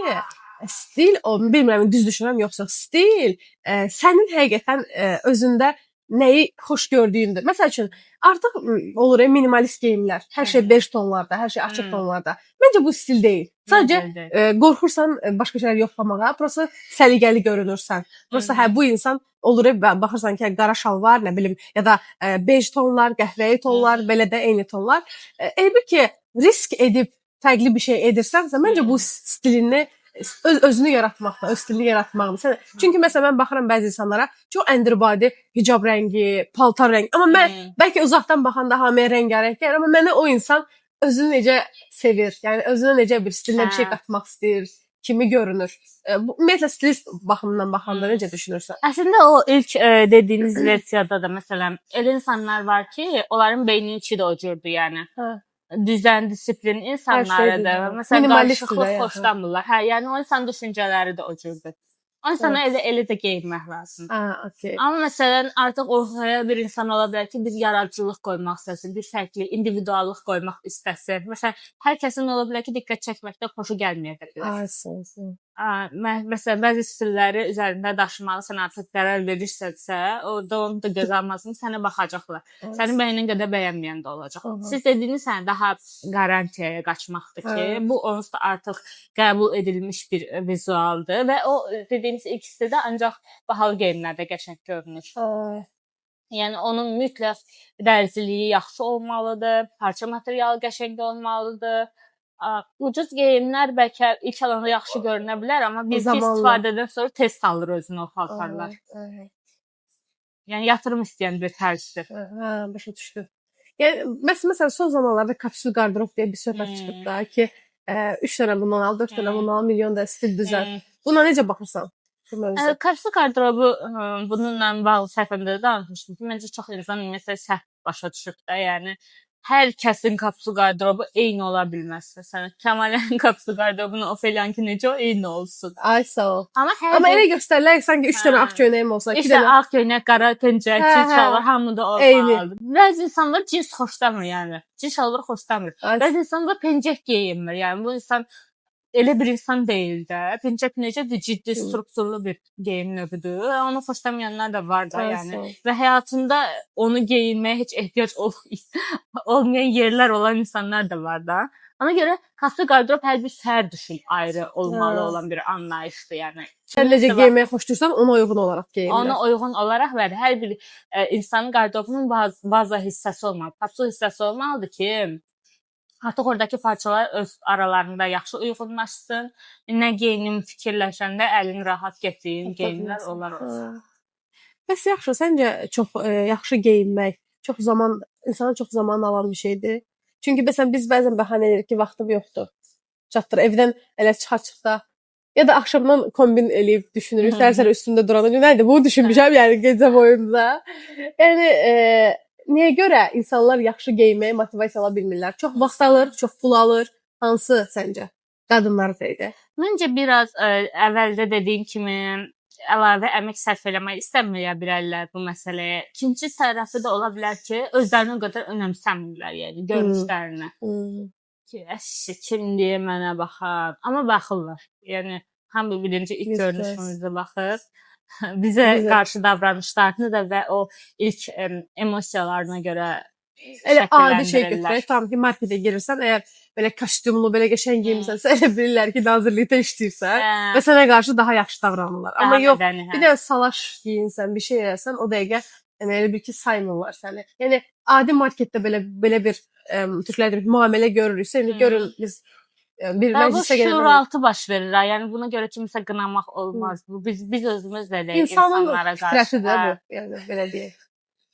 Speaker 1: stil, o bilmirəm düz düşünürəm yoxsa stil sənin həqiqətən özündə nəyi xoş gördüyündür. Məsəl üçün artıq olur minimalist geyimlər. Hər şey bej tonlarda, hər şey açıq tonlarda. Məncə bu stil deyil. Sadəcə qorxursan başqa şeylər yoxlamağa, prosta səliqəli görünürsən. Prosta hə bu insan olur baxırsan ki, qara şalvar, nə bilim, ya da bej tonlar, qəhvəyi tonlar, belə də eyni tonlar. Elə ki, risk edib fərqli bir şey edirsənsə, məncə bu stilini özünü yaratmaqda, öz stilini yaratmaqda. Çünki məsələn mən baxıram bəzi insanlara çox əndirbadi hicab rəngi, paltar rəngi. Amma mən bəlkə uzaqdan baxanda hamıya rəngarəng gəlir, amma mənə o insan özünü necə sevir, yəni özünə necə bir stilinə bir şey qatmaq istəyir, kimi görünür. Ümumiyyətlə stilist baxımından baxanda necə düşünürsən?
Speaker 4: Əslində o ilk dediyiniz versiyada da məsələn elə insanlar var ki, onların beyninin içi də o cürdür, yəni. Düzən, disiplin insanlarıdır. Məsələn, qarışıqlıq xoşlamırlar. Hə, yəni o insan düşüncələri də o cürdür. O insana elə də geyinmək lazımdır.
Speaker 1: Okay.
Speaker 4: Amma məsələn, artıq ortaya bir insan ola bilər ki, bir yaradıcılıq qoymaq istəsin, bir fərqli individuallıq qoymaq istəsin. Məsələn, hər kəsin ola bilər ki, diqqət çəkməkdə xoşu gəlməyə də bilər. Məsələn, bəzi stilləri üzərində daşımalı sən artıq qərar verirsənsə, orada onu da göz almasın, sənə baxacaqlar. Sənin bəyinin qədər bəyənməyən də olacaq. Siz dediyiniz sən daha qarantiyaya qaçmaqdır ki, bu onsuz da artıq qəbul edilmiş bir vizualdır və o dediyiniz ikisi də ancaq bahalı geyimlərdə qəşəng görünür. Yəni onun mütləq dərziliyi yaxşı olmalıdır, parça materialı qəşəng olmalıdır. Ucuz geyimlər bəlkə ilk alanda yaxşı görünə bilər, amma bir istifadədən sonra tez salır özünü o paltarlar. Yəni yatırım istəyən bir tərzdir.
Speaker 1: Başa düşdüm. Yəni məsələn son zamanlarda kapsül qardırop deyə bir söhbət çıxıb da ki, 3 dənə bundan al, 4 dənə bundan al, milyon da stil düzəlt. Buna necə baxırsan?
Speaker 4: Kapsül qardırobu bununla bağlı səhifəmdə də danışmışdım ki, məncə çox insan ümumiyyətlə səhv başa düşüb də, yəni hər kəsin kapsül qardırobu eyni ola bilməz. Məsələn, Kəmalin kapsül qardırobunu Ofeliyanki necə eyni olsun.
Speaker 1: Ay sağ ol. Amma elə göstərirlər sanki 3 dənə ağ köynəyim olsa, 2 dənə
Speaker 4: ağ köynək, qara pencək, cins şalvar hamı da olmalıdır. Bəzi insanlar cins xoşlamır, yəni. Cins şalvar xoşlamır. Bəzi insanlar pencək geyinmir. Yəni bu insan elə bir insan deyil də. Pencək necədir? Ciddi, strukturlu bir geyim növüdür. Onu xoşlamayanlar da var da, yəni. Və həyatında onu geyinməyə heç ehtiyac olmayan yerlər olan insanlar da var da. Ona görə kapsül qardırop hər bir fərd üçün ayrı olmalı olan bir anlayışdır, yəni.
Speaker 1: Sən necə geyinməyə xoşlayırsan, ona uyğun olaraq geyinir.
Speaker 4: Ona uyğun olaraq və hər bir insanın qardırobunun baza hissəsi olmalıdır. Kapsül hissəsi olmalıdır ki, artıq oradakı parçalar öz aralarında yaxşı uyğunlaşsın. Nə geyinim fikirləşəndə əlin rahat getdiyin geyimlər onlar olsun.
Speaker 1: Bəs yaxşı, səncə çox yaxşı geyinmək insana çox zaman alan bir şeydir? Çünki məsələn biz bəzən bəhanə edirik ki, vaxtım yoxdur. Çatdır, evdən elə çıxa-çıxda ya da axşamdan kombin eləyib düşünürük, səhər üstündə duranda nədir? Bunu düşünmüşəm yəni gecə boyunca. Yəni niyə görə insanlar yaxşı geyinməyə motivasiya ala bilmirlər? Çox vaxt alır, çox pul alır. Hansı səncə? Qadınlar deyək.
Speaker 4: Məncə biraz əvvəldə dediyim kimi əlavə əmək sərf eləmək istəmirlər bilərlər bu məsələyə. İkinci tərəfi də ola bilər ki, özlərini o qədər önəmsəmirlər, yəni görünüşlərini. Ki, əşi, kim deyə mənə baxar? Amma baxırlar. Yəni hamı birinci ilk görünüşümüzə baxır. Bizə qarşı davranışlarını da və o ilk emosiyalarına görə
Speaker 1: elə adi şey götürək. Tam ki, marketə girirsən, əgər belə kostyumlu, belə qəşəng geyinmisənsə, elə bilirlər ki, nazirlikdə işləyirsən və sənə qarşı daha yaxşı davranırlar. Amma yox, bir də salaş geyinsən, bir şey eləsən, o dəqiqə elə bir ki, saymırlar səni. Yəni adi marketdə belə bir türklərdə bir müamilə görürüksə, indi görün biz Yəni bir
Speaker 4: Və bu
Speaker 1: məclisə gələndə
Speaker 4: şuuraltı baş verir. Yəni buna görə kimisə qınamaq olmaz. Bu biz özümüz də deyil
Speaker 1: insanın
Speaker 4: insanlara qarşı.
Speaker 1: fitrətidir bu. Yəni belə deyək.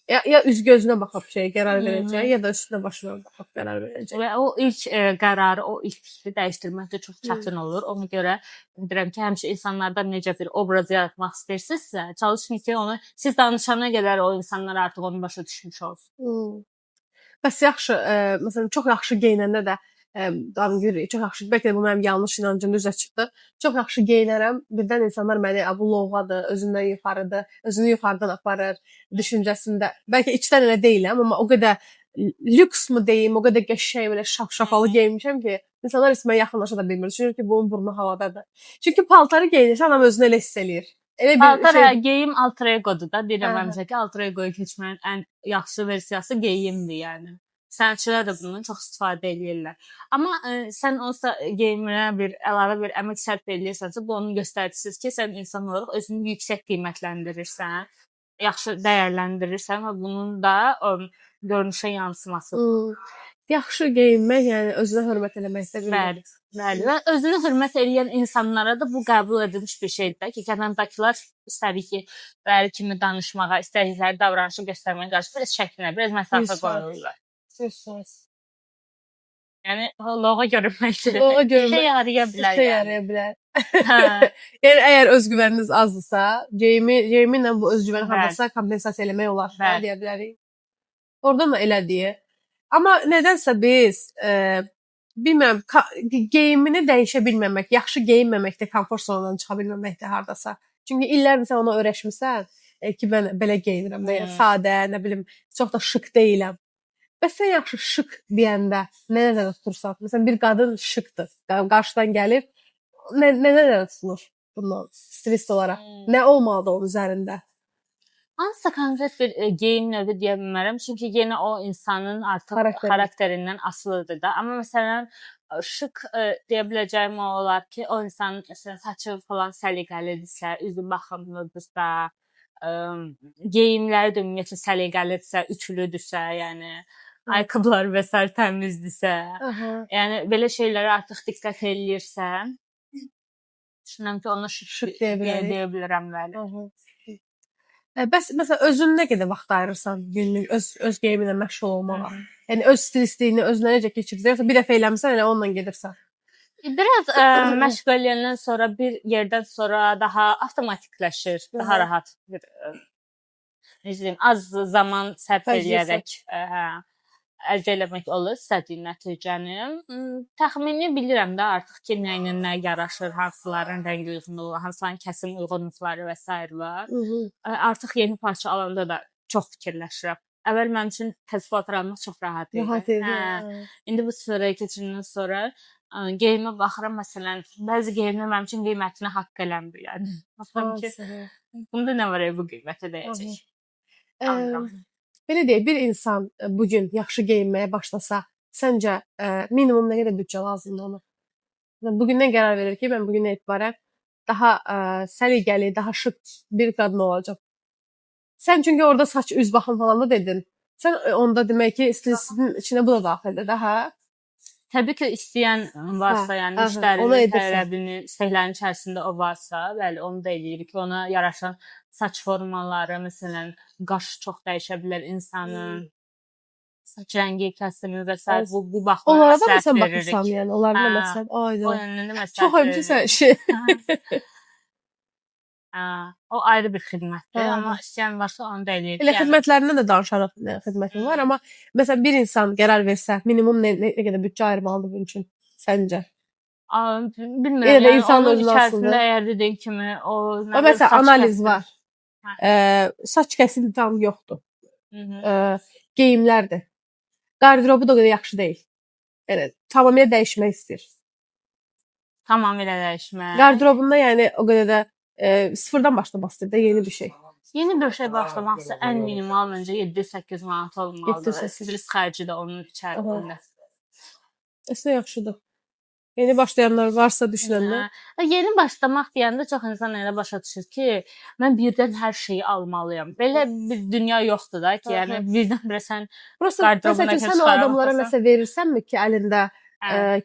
Speaker 1: Ya üz gözünə baxıb şey qərar verəcək, ya da üstünə başına baxıb qərar verəcək.
Speaker 4: Və o ilk qərarı, o ilk fikri dəyişdirmək də çox çətin olur. Ona görə deyirəm ki, həmişə insanlarda necə bir obraz yaratmaq istəyirsinizsə, çalışın ki, onu siz danışana qədər o insanlar artıq onu başa düşmüş olsun.
Speaker 1: Bəs yaxşı, məsələn, çox yaxşı geyinəndə də davam edirik. Çox yaxşı. Bəlkə də bu mənim yanlış inancım üzə çıxdı. Çox yaxşı geyinərəm. Birdən insanlar məni bu lovğadır, özündən yuxarıdır, özünü yuxarıdan aparır düşüncəsində. Bəlkə içdən elə deyiləm, amma o qədər lüks mü deyim, o qədər qəşəng belə şapşapalı geyinmişəm ki, insanlar heç mənə yaxınlaşa da bilmir. Düşünür ki, bunun burnu havadadır. Çünki paltarı geyinirsə adam özünü elə hiss eləyir. Elə bir
Speaker 4: Paltar geyim alter egodur da. Deyirəm həmişə ki, alter egoya keçməyin ən yaxşı versiyası geyimdir, yəni. Sənətçilər də bundan çox istifadə edirlər. Amma sən olsa geyiminə bir əlavə bir əmək sərf edirsənsə, bu onun göstəricisidir ki, sən insan olaraq özünü yüksək qiymətləndirirsən, yaxşı dəyərləndirirsən və bunun da görünüşə yansımasıdır.
Speaker 1: Yaxşı geyinmək, yəni özünə hörmət eləməkdə bir.
Speaker 4: Bəli, bəli. Və özünə hörmət edən insanlara da bu qəbul edilmiş bir şeydir də ki, kənardakılar istədik ki, bəli kimi danışmağa, istədikləri davranışı göstərməyə qarşı biraz çəkinirlər, biraz məsafə qoyurlar.
Speaker 1: Söz.
Speaker 4: Yəni loğa görünməkdir.
Speaker 1: Loğa görünmək
Speaker 4: İşə yaraya bilər.
Speaker 1: İşə yaraya bilər. Yəni əgər özgüvəniniz azsa, geyimlə bu özgüvəni hardasa kompensasiya eləmək olar, deyə bilərik. Oradan da elədiyi. Amma nədənsə biz bilmirəm, geyimini dəyişə bilməmək, yaxşı geyinməmək də komfort zonadan çıxa bilməmək də hardasa. Çünki illərdir sən ona öyrəşmisən ki, mən belə geyinirəm də, sadə, nə bilim, çox da şık deyiləm. Bəs sən yaxşı şık deyəndə nə nəzərdə tutursan? Məsələn, bir qadın şıkdır, qarşıdan gəlir, nə nəzərdə tutulur bundan stilist olaraq? Nə olmalıdır onun üzərində?
Speaker 4: Hansısa konkret bir geyim növü deyə bilmərəm, çünki yenə o insanın artıq xarakterindən asılıdır da. Amma məsələn, şık deyə biləcəyim o olar ki, o insanın məsələn, saçı falan səliqəlidirsə, üzü baxımlıdırsa, geyimləri də ümumiyyətlə səliqəlidirsə, ütülüdürsə, yəni ayaqqabılar və sair təmizdirsə, yəni belə şeylərə artıq diqqət eləyirsən, düşünürəm ki, ona şık deyə bilərəm bəli.
Speaker 1: Bəs məsələn özün nə qədər vaxt ayırırsan günlük öz geyiminlə məşğul olmağa? Yəni öz stilistliyini özünə necə keçirirsən? Yoxsa bir dəfə eləmisən, elə onunla gedirsən?
Speaker 4: Biraz məşq eləyəndən sonra bir yerdən sonra daha avtomatikləşir, daha rahat bir necə deyim, az zaman sərf eləyərək əldə eləmək olur istədiyin nəticəni. Təxmini bilirəm də artıq ki, nə ilə nə yaraşır, hansıların rəng uyğunluğu, hansıların kəsim uyğunluqları və s. var. Artıq yeni parça alanda da çox fikirləşirəm. Əvvəl mənim üçün təzə paltar almaq çox rahat idi. İndi bu sferaya keçəndən sonra geyimə baxıram, məsələn, bəzi geyimlər mənim üçün qiymətini haqq eləmir, yəni. Baxıram ki, bunda nə var bu qiymətə dəyəcək.
Speaker 1: Belə deyək, bir insan bugün yaxşı geyinməyə başlasa, səncə minimum nə qədər büdcə lazımdır ona? Bugündən qərar verir ki, mən bugündən etibarən daha səliqəli, daha şık bir qadın olacaq. Sən çünki orada saç, üz baxım falan da dedin. Sən onda demək ki, stilistin içinə bu da daxildir də, hə?
Speaker 4: Təbii ki, istəyən varsa, yəni müştərinin tələbini, istəklərinin içərisində o varsa, bəli, onu da eləyirik ki, ona yaraşan saç formaları, məsələn, qaş çox dəyişə bilər insanın, saç rəngi, kəsimi və s. bu baxımdan
Speaker 1: onlara da məsələn baxırsan, yəni, onlarla məsələn,
Speaker 4: o yönündə məsələn.
Speaker 1: Çox ömrüsən şey.
Speaker 4: O ayrı bir xidmətdir, amma istəyən varsa onu da eləyirik.
Speaker 1: Elə xidmətlərindən də danışaraq xidmətin var, amma məsələn bir insan qərar versə, minimum nə qədər büdcə ayırmalıdır bunun üçün səncə?
Speaker 4: Bilmirəm, yəni onun içərisində əgər dediyin kimi o
Speaker 1: məsələn analiz var. Saç kəsimi tam yoxdur. Geyimlərdir. Qardırobu da o qədər yaxşı deyil. Yəni tamamilə dəyişmək istəyir.
Speaker 4: Tamamilə dəyişmək.
Speaker 1: Qardırobunda yəni o qədər də sıfırdan başlamaq istəyir də yeni bir şey.
Speaker 4: Yeni bir şey başlamaqsa ən minimal məncə 7-8 manat olmalıdır. Stilist xərci də onun içərisində.
Speaker 1: Əslində yaxşıdır. Yeni başlayanlar varsa düşünənlər.
Speaker 4: Yeni başlamaq deyəndə çox insan elə başa düşür ki, mən birdən hər şeyi almalıyam. Belə bir dünya yoxdur da ki, yəni birdən-birə sən
Speaker 1: qardırobuna keçə çıxarırsan. Sən o adamlara nəsə verirsənmi ki, əlində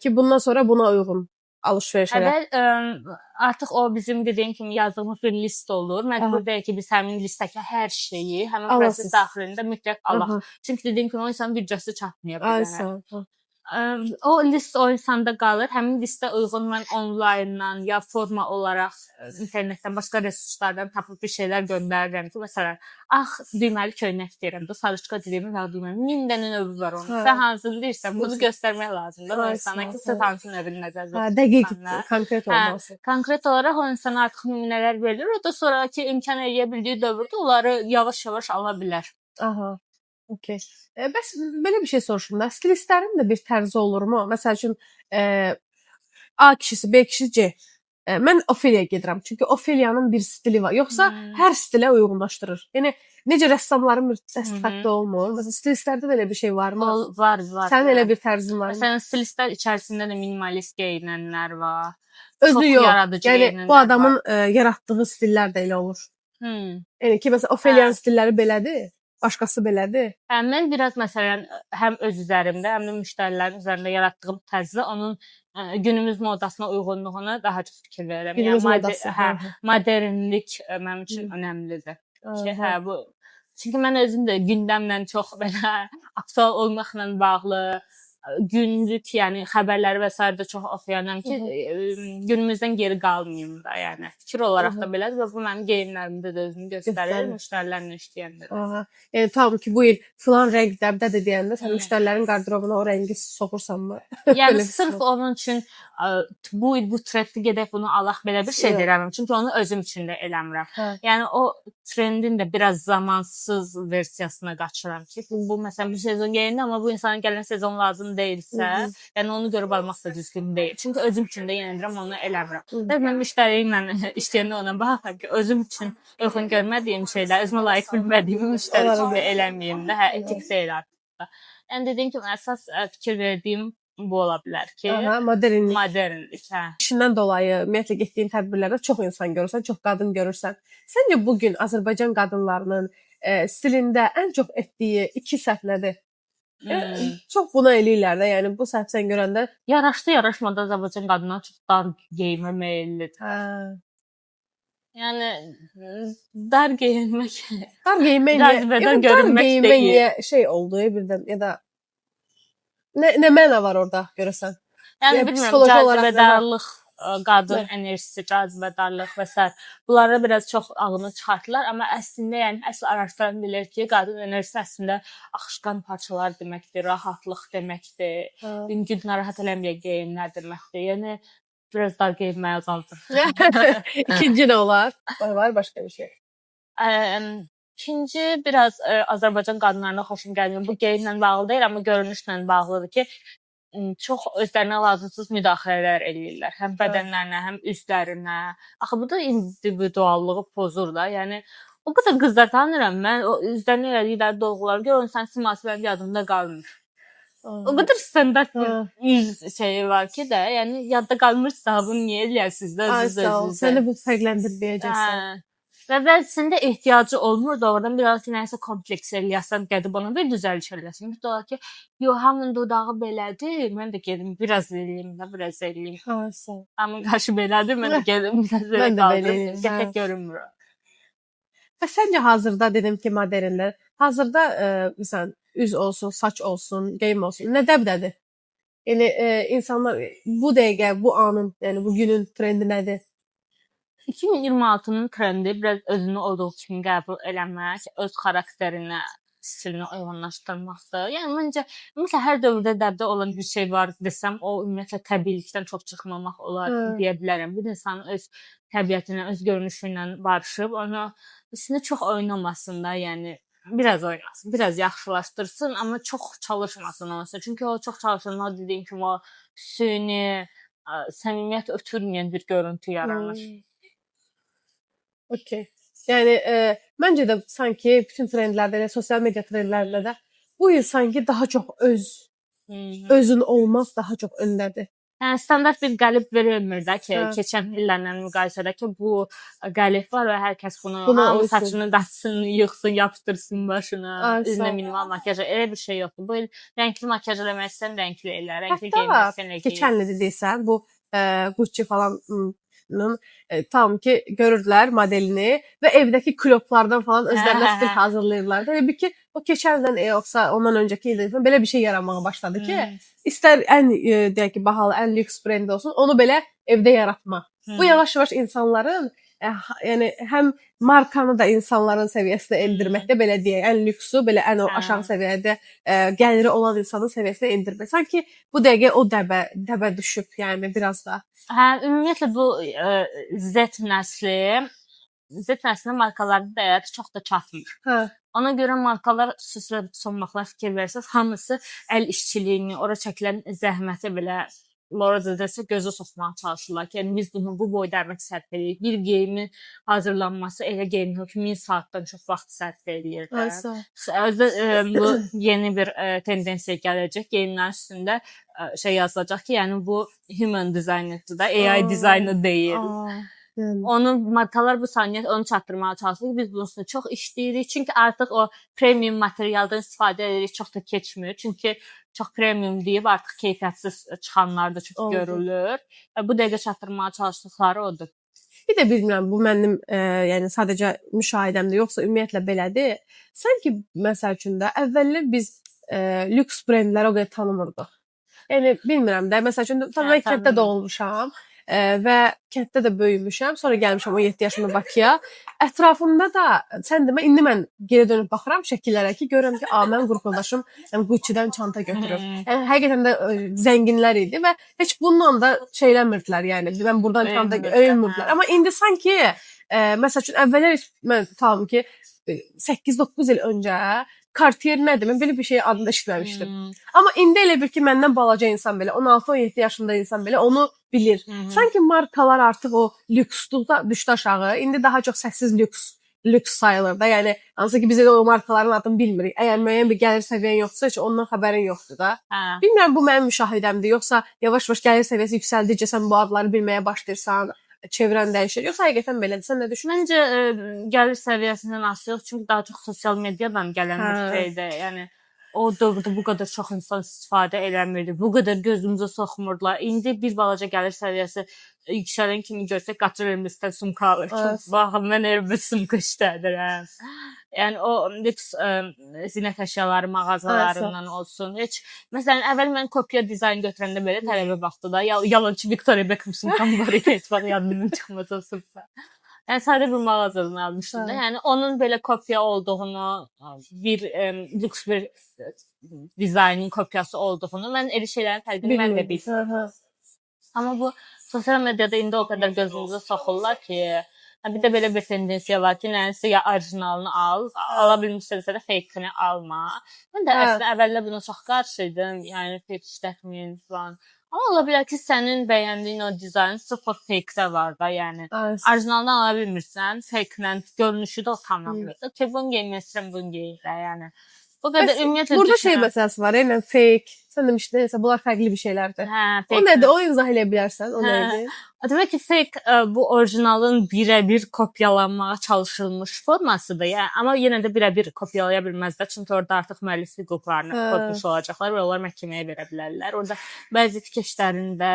Speaker 1: ki bundan sonra buna uyğun alış-veriş elə.
Speaker 4: Əvvəl artıq o bizim dediyim kimi yazdığımız bir list olur. Məcbur deyil ki, biz həmin listədəki hər şeyi həmin proses daxilində mütləq alaq. Çünki dediyim kimi o insanın büdcəsi çatmaya bilər. O list o insanda qalır. Həmin listə uyğun mən onlayndan ya forma olaraq internetdən, başqa resurslardan tapıb bir şeylər göndərirəm ki, məsələn, düyməli köynək istəyirəm də, sarışqa dediyimi və düyməli 1000 dənə növü var onun. Sən hansını deyirsən, bunu göstərmək lazımdır o insana ki, siz hansı növünü nəzərdə tutursunuz.
Speaker 1: Dəqiq, konkret olması.
Speaker 4: Konkret olaraq o insana artıq nümunələr verilir. O da sonraki imkan eləyə bildiyi dövrdə onları yavaş-yavaş ala bilər.
Speaker 1: Aha. Okay. Bəs belə bir şey soruşum da, stilistlərin də bir tərzi olurmu? Məsəl üçün A kişisi, B kişisi, C. Mən Ofeliya gedirəm. Çünki Ofeliyanın bir stili var. Yoxsa hər stilə uyğunlaşdırır. Yəni necə rəssamların bir dəstəfətdə olmur? Məsələn, stilistlərdə də elə bir şey varmı?
Speaker 4: Var.
Speaker 1: Sənin elə bir tərzin var mı?
Speaker 4: Məsələn, stilistlər içərisində də minimalist geyinənlər var.
Speaker 1: Özü yox. Yəni bu adamın yaratdığı stillər də elə olur. Yəni ki, məsələn, Ofeliyanın stilləri belədir. Başqası belədir.
Speaker 4: Mən biraz məsələn həm öz üzərimdə, həm də müştərilərin üzərində yaratdığım tərzdə onun günümüz modasına uyğunluğuna daha çox fikir verirəm.
Speaker 1: Günümüz modası.
Speaker 4: Modernlik mənim üçün önəmlidir. Çünki mən özüm də gündəmlə çox belə aktual olmaqla bağlı günlük, yəni xəbərləri və s. də çox oxuyanam ki, günümüzdən geri qalmayım da, yəni fikir olaraq da belədir və bu mənim geyimlərimdə də özünü göstərir, müştərilərlə işləyəndə.
Speaker 1: Yəni tam ki, bu il filan rəngdədir deyəndə sən müştərilərin qardırobuna o rəngi soxursanmı?
Speaker 4: Yəni sırf onun üçün bu il bu trenddə gedək bunu alaq belə bir şey deyirəm. Çünki onu özüm üçün də eləmirəm. Yəni o trendin də biraz zamansız versiyasına qaçıram ki, bu məsələn bu sezon geyindi, amma bu insanın gələn sezon lazım deyilsə, yəni onu görüb almaq da düzgün deyil. Çünki özüm üçün də yenə deyirəm, onu eləmirəm. Mən müştəri ilə işləyəndə ona baxıram ki, özüm üçün uyğun görmədiyim şeylər, özümə layiq bilmədiyim müştəri üçün də eləməyim də, etik deyil artıq. Yəni dediyim kimi əsas fikir verdiyim bu ola bilər ki, modernlik.
Speaker 1: İşindən dolayı ümumiyyətlə getdiyin tədbirlərdə çox insan görürsən, çox qadın görürsən. Səncə bu gün Azərbaycan qadınlarının stilində ən çox etdiyi iki səhv nədir? Çox buna eləyirlər də, yəni bu səhv sən görəndə
Speaker 4: yaraşmadı Azərbaycan qadınlar çox dar geyinmə meyillidir. Yəni dar geyinmək
Speaker 1: şey oldu birdən ya da nə məna var orada görəsən?
Speaker 4: Yəni bilmirəm, cazibədarlıq, qadın enerjisi, cazibədarlıq və s. Bunlara biraz çox ağını çıxartdılar, amma əslində yəni əsl araşdıran bilir ki, qadın enerjisi əslində axışqan parçalar deməkdir, rahatlıq deməkdir, gün narahat eləməyə geyinlər deməkdir. Yəni biraz dar geyinməyə azaldır.
Speaker 1: İkinci nə olar? Var başqa bir şey.
Speaker 4: İkinci biraz Azərbaycan qadınlarına xoşum gəlmir. Bu geyimlə bağlı deyil, amma görünüşlə bağlıdır ki, çox özlərinə lazımsız müdaxilələr eləyirlər. Həm bədənlərinə, həm üzlərinə. Axı bu da individuallığı pozur da. Yəni o qədər qızlar tanıyıram mən, o üzlərinə elədikləri dolğuları gör, onun siması mənim yadımda qalmır. O qədər standart bir yüz şeyi var ki də, yəni yadda qalmırsa bunu niyə eləyəsiniz də özünüzə?
Speaker 1: Səni bu fərqləndirməyəcəksən.
Speaker 4: Və bəzisində ehtiyacı olmur da, oradan biraz ki, nəyisə kompleks eləyəsən, qədib ona bir düzəliş eləyəsən. Bir də olar ki, hamının dodağı belədir, mən də gedim, biraz eləyim, biraz eləyim. Hamın qaşı belədir, mən də gedim, biraz eləyim, qəfək görünmür.
Speaker 1: Və səncə hazırda, dedim ki, modernlər, hazırda məsələn, üz olsun, saç olsun, geyim olsun, nə dəbdədir? Yəni, insanlar bu dəqiqə, bu anın, yəni bu günün trendi nədir?
Speaker 4: 2026-nın trendi biraz özünü olduğu kimi qəbul eləmək, öz xarakterinə, stilinə uyğunlaşdırmaqdır. Yəni məncə ümumiyyətlə hər dövrdə dəbdə olan bir şey var desəm, o ümumiyyətlə təbiilikdən çox çıxmamaq olar deyə bilərəm. Bir insanın öz təbiətinə, öz görünüşü ilə barışıb, onu üstünə çox oynamasın da, yəni biraz oynasın, biraz yaxşılaşdırsın, amma çox çalışmasın onunsa. Çünki o çox çalışanlar dediyim kimi o süni, səmimiyyət ötürməyən bir görüntü yaranır.
Speaker 1: Okay. Yəni məncə də sanki bütün trendlərdə, sosial media trendlərində də bu il sanki daha çox özün olmaq daha çox öndədir.
Speaker 4: Yəni standart bir qəlib verilmir də ki,
Speaker 1: Hə.
Speaker 4: keçən illərlə müqayisədə ki, bu qəlib var və hər kəs bunu
Speaker 1: Buna
Speaker 4: hamı
Speaker 1: uysun.
Speaker 4: saçını daçsın, yığsın, yapışdırsın başına,
Speaker 1: Ay, sağ
Speaker 4: üzünə
Speaker 1: ol.
Speaker 4: minimal makyaj. Elə bir şey yoxdur. Bu il rəngli makyaj eləmək istəyən rəngli elə, rəngli
Speaker 1: Hətta
Speaker 4: geyinmək istəyən rəngli.
Speaker 1: keçən il deyirsən, bu Gucci falanın tam ki görürdülər modelini və evdəki kloplardan falan özlərinə
Speaker 4: Hə, hə,
Speaker 1: stil
Speaker 4: hə.
Speaker 1: hazırlayırlar. Elə bir ki o keçən ildən yoxsa ondan öncəki ildə belə bir şey yaranmağa başladı ki,
Speaker 4: Hmm.
Speaker 1: istər ən deyək ki, bahalı, ən lüks brend olsun, onu belə evdə yaratmaq. Bu yavaş-yavaş insanların yəni həm markanı da insanların səviyyəsinə endirməkdə belə deyək, ən lüksu, belə ən o
Speaker 4: Hə.
Speaker 1: aşağı səviyyədə gəliri olan insanın səviyyəsinə endirmək. Sanki bu dəqiqə o dəbə düşüb, yəni biraz da.
Speaker 4: Hə, ümumiyyətlə bu Z nəsli markaların dəyəri çox da çatmır.
Speaker 1: Hə.
Speaker 4: Ona görə markalar xüsusilə son vaxtlar fikir versəz, hamısı əl işçiliyini, ora çəkilən zəhməti belə Lorazadəsə gözə soxmağa çalışırlar ki, yəni biz bunu bu boyda əmək sərf edirik. Bir geyimin hazırlanması elə geyinir ki, 1000 saatdan çox vaxt sərf edir.
Speaker 1: Aysa.
Speaker 4: Özdə bu yeni bir tendensiya gələcək. Geyimlərin üstündə şey yazılacaq ki, yəni bu human designerdir da, AI dizaynı deyil.
Speaker 1: Yəni.
Speaker 4: Onu markalar bu saniyə onu çatdırmağa çalışır. Biz bunun üstündə çox işləyirik. Çünki artıq o premium materialdan istifadə edirik, çox da keçmir. Çünki çox premium deyib artıq keyfiyyətsiz çıxanlar da çox
Speaker 1: Oldu.
Speaker 4: görülür. Bu dəqiqə çatdırmağa çalışdıqları odur.
Speaker 1: Bir də bilmirəm, bu mənim yəni sadəcə müşahidəmdir, yoxsa ümumiyyətlə belədir. Sanki məsəl üçün də əvvəllər biz lüks brendləri o qədər tanımırdıq. Yəni bilmirəm də, məsəl üçün mən kənddə doğulmuşam və kənddə də böyümüşəm. Sonra gəlmişəm 17 yaşımda Bakıya. Ətrafımda da sən demə indi mən geri dönüb baxıram şəkillərə ki, görürəm ki, mənim qrup yoldaşım Gucci-dən çanta götürüb. Yəni həqiqətən də zənginlər idi və heç bununla da şeyləmirdilər, yəni mən burdan çanta öyünmürdülər. Amma indi sanki məsəl üçün əvvəllər mən tutalım ki 8-9 il öncə Cartier nədir? Mən belə bir şey adını eşitməmişdim. Amma indi elə bir ki, məndən balaca insan belə, 16-17 yaşında insan belə onu bilir. Sanki markalar artıq o lüksluqda düşdü aşağı. İndi daha çox səssiz lüks sayılır da. Yəni hansı ki biz o markaların adını bilmirik. Əgər müəyyən bir gəlir səviyyən yoxsa, heç ondan xəbərin yoxdur da. Bilmirəm bu mənim müşahidəmdir, yoxsa yavaş-yavaş gəlir səviyyəsi yüksəldikcə sən bu adları bilməyə başlayırsan, çevrən dəyişir. Yoxsa həqiqətən belədir. Sən nə düşünürsən?
Speaker 4: Məncə gəlir səviyyəsindən asılı yox, çünki daha çox sosial mediadan gələn bir şeydir. Yəni o dövrdə bu qədər çox insan istifadə eləmirdi. Bu qədər gözümüzə soxmurdular. İndi bir balaca gəlir səviyyəsi yüksələn kimi görsək qaçır elimizdən sumka alır ki, baxın mən elimdə sumka işlədirəm. Yəni o lüks zinət əşyaları mağazalarından olsun. Heç məsələn əvvəl mən kopya dizayn götürəndə belə tələbə vaxtı da yalançı Victoria Beckham sumkam var idi, heç vaxt yadımdan çıxmasa sumka. Yəni sadə bir mağazadan almışdım da. Yəni onun belə kopya olduğunu, bir lüks bir dizaynın kopyası olduğunu mən elə şeylərin fərqini mən də bilmirəm. Amma bu sosial mediada indi o qədər gözümüzə soxurlar ki, bir də belə bir tendensiya var ki, nəyisə ya orijinalını ala bilmirsənsə də fake-ni alma. Mən də əslində əvvəllər buna çox qarşı idim. Yəni fake işlətməyin falan. Amma ola bilər ki, sənin bəyəndiyin o dizayn sıfır fake-də var da, yəni. Orijinalını ala bilmirsən, fake-lə görünüşü də o tamamdır. Ki, bunu geyinmək istəyirəm, bunu geyinirəm, yəni. Bu qədər ümumiyyətlə
Speaker 1: burada şey məsələsi var, yəni fake. Sən demişdin, neysə bunlar fərqli bir şeylərdir.
Speaker 4: Hə,
Speaker 1: o nədir? O izah edə bilərsən? O nədir?
Speaker 4: Demək ki, fake bu orijinalın birə-bir kopyalanmağa çalışılmış formasıdır. Yəni, amma yenə də birə-bir kopyalaya bilməzlər. Çünki orada artıq müəllif hüquqlarını pozmuş olacaqlar və onlar məhkəməyə verə bilərlər. Orada bəzi tikişlərində,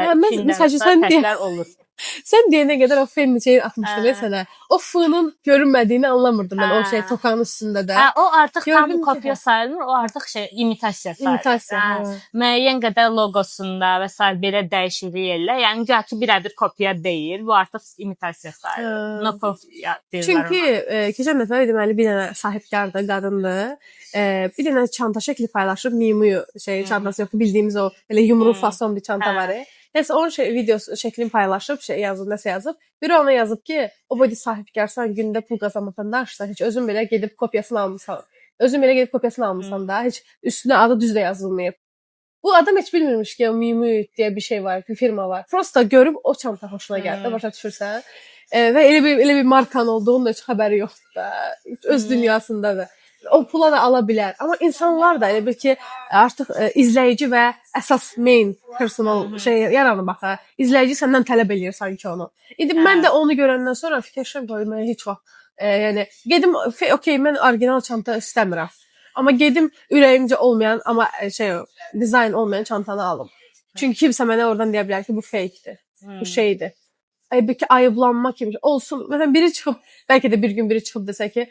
Speaker 4: fərqlər olur.
Speaker 1: Sən deyənə qədər o fen şeyi atmışdın sənə. O fının görünmədiyini anlamırdım mən o şey tokanın üstündə də.
Speaker 4: O artıq tam kopya sayılmır, o artıq imitasiya sayılır. Müəyyən qədər loqosunda və s. belə dəyişiklik edirlər. Yəni güya ki birə-bir kopya deyil, bu artıq imitasiya sayılır. Knockoff deyirlər.
Speaker 1: Çünki keçən dəfə deməli bir dənə sahibkardır, qadındır. Bir dənə çanta şəkli paylaşıb, Miumiu çantası yoxdur, bildiyimiz o elə yumru fason bir çanta var. Nəsə onun videosu şəklini paylaşıb, yazıb, nəsə yazıb. Biri ona yazıb ki, o boyda sahibkarsan, gündə pul qazanmaqdan danışsan, heç özün belə gedib kopyasını almısan. Özün belə gedib kopyasını almısan da, heç üstünə adı düz də yazılmayıb. Bu adam heç bilmirmiş ki, Miumiu deyə bir şey var, bir firma var. Prosta görüb o çanta xoşuna gəldi, başa düşürsən. Və elə bir markanın olduğunu da heç xəbəri yoxdur da. Öz dünyasındadır. o pula da ala bilər. Amma insanlar da elə bil ki, artıq izləyici və əsas main personal şey yaranıb axı. İzləyici səndən tələb eləyir sanki onu. İndi mən də onu görəndən sonra fikirləşirəm ki, mən heç vaxt yəni gedim okey, mən orijinal çanta istəmirəm. Amma gedim ürəyimcə olmayan, amma dizayn olmayan çantanı alım. Çünki kimsə mənə oradan deyə bilər ki, bu fake-dir. Bu şeydir. Bəlkə ayıblanma kimi olsun. Məsələn, biri çıxıb, bəlkə də bir gün biri çıxıb desə ki,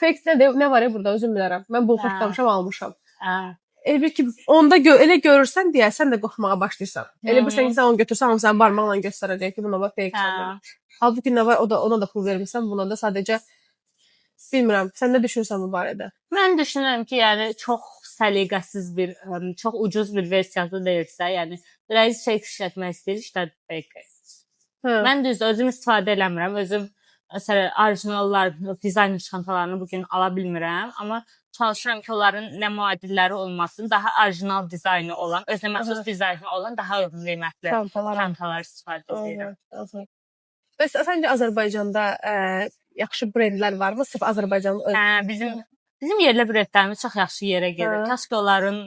Speaker 1: fake nədir? Nə var ya burada? Özüm bilərəm. Mən bunu xoşlamışam, almışam. Elə ki, onda elə görürsən deyə sən də qorxmağa başlayırsan. Elə bilirsən ki, sən onu götürsən, hamı sənin barmaqla göstərəcək ki, buna bax fake çantadır. Halbuki nə var? Ona da pul vermirsən, buna da sadəcə bilmirəm. Sən nə düşünürsən bu barədə?
Speaker 4: Mən düşünürəm ki, yəni çox səliqəsiz bir, çox ucuz bir versiyası deyilsə, yəni biraz fake işlətmək istəyir, işlət fake. Mən düzdür, özüm istifadə eləmirəm. Özüm məsələn orijinallar, dizayn çantalarını bu gün ala bilmirəm, amma çalışıram ki, onların nə müadilləri olmasın, daha orijinal dizaynı olan, özünə məxsus dizaynı olan daha uyğun qiymətli çantalar istifadə edirəm.
Speaker 1: Bəs səncə Azərbaycanda yaxşı brendlər varmı? Sırf Azərbaycanın
Speaker 4: Bizim yerli brendlərimiz çox yaxşı yerə gedir. Kaş ki, onların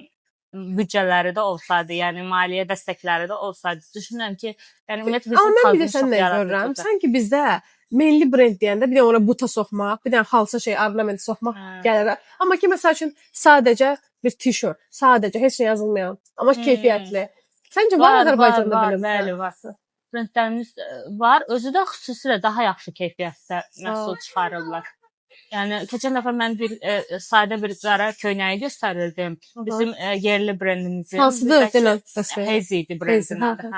Speaker 4: büdcələri də olsaydı, yəni maliyyə dəstəkləri də olsaydı. Düşünürəm ki, yəni ümumiyyətlə bizim
Speaker 1: xalqımız
Speaker 4: xalqımız
Speaker 1: çox
Speaker 4: yaradıcıdır.
Speaker 1: görürəm. Sanki bizdə milli brend deyəndə bir də ona buta soxmaq, bir də xalça ornament soxmaq gəlir. Amma ki, məsəl üçün sadəcə bir tişört, sadəcə heç nə yazılmayan, amma keyfiyyətli. Səncə var Azərbaycanda belə?
Speaker 4: Bəli, var. Brendlərimiz var. Özü də xüsusilə daha yaxşı keyfiyyətdə məhsul çıxarırlar. Yəni keçən dəfə mən bir sadə bir qara köynəyi göstərirdim. Bizim yerli brendimizin.
Speaker 1: Hansıdır denən?
Speaker 4: Hazy idi brendin adı.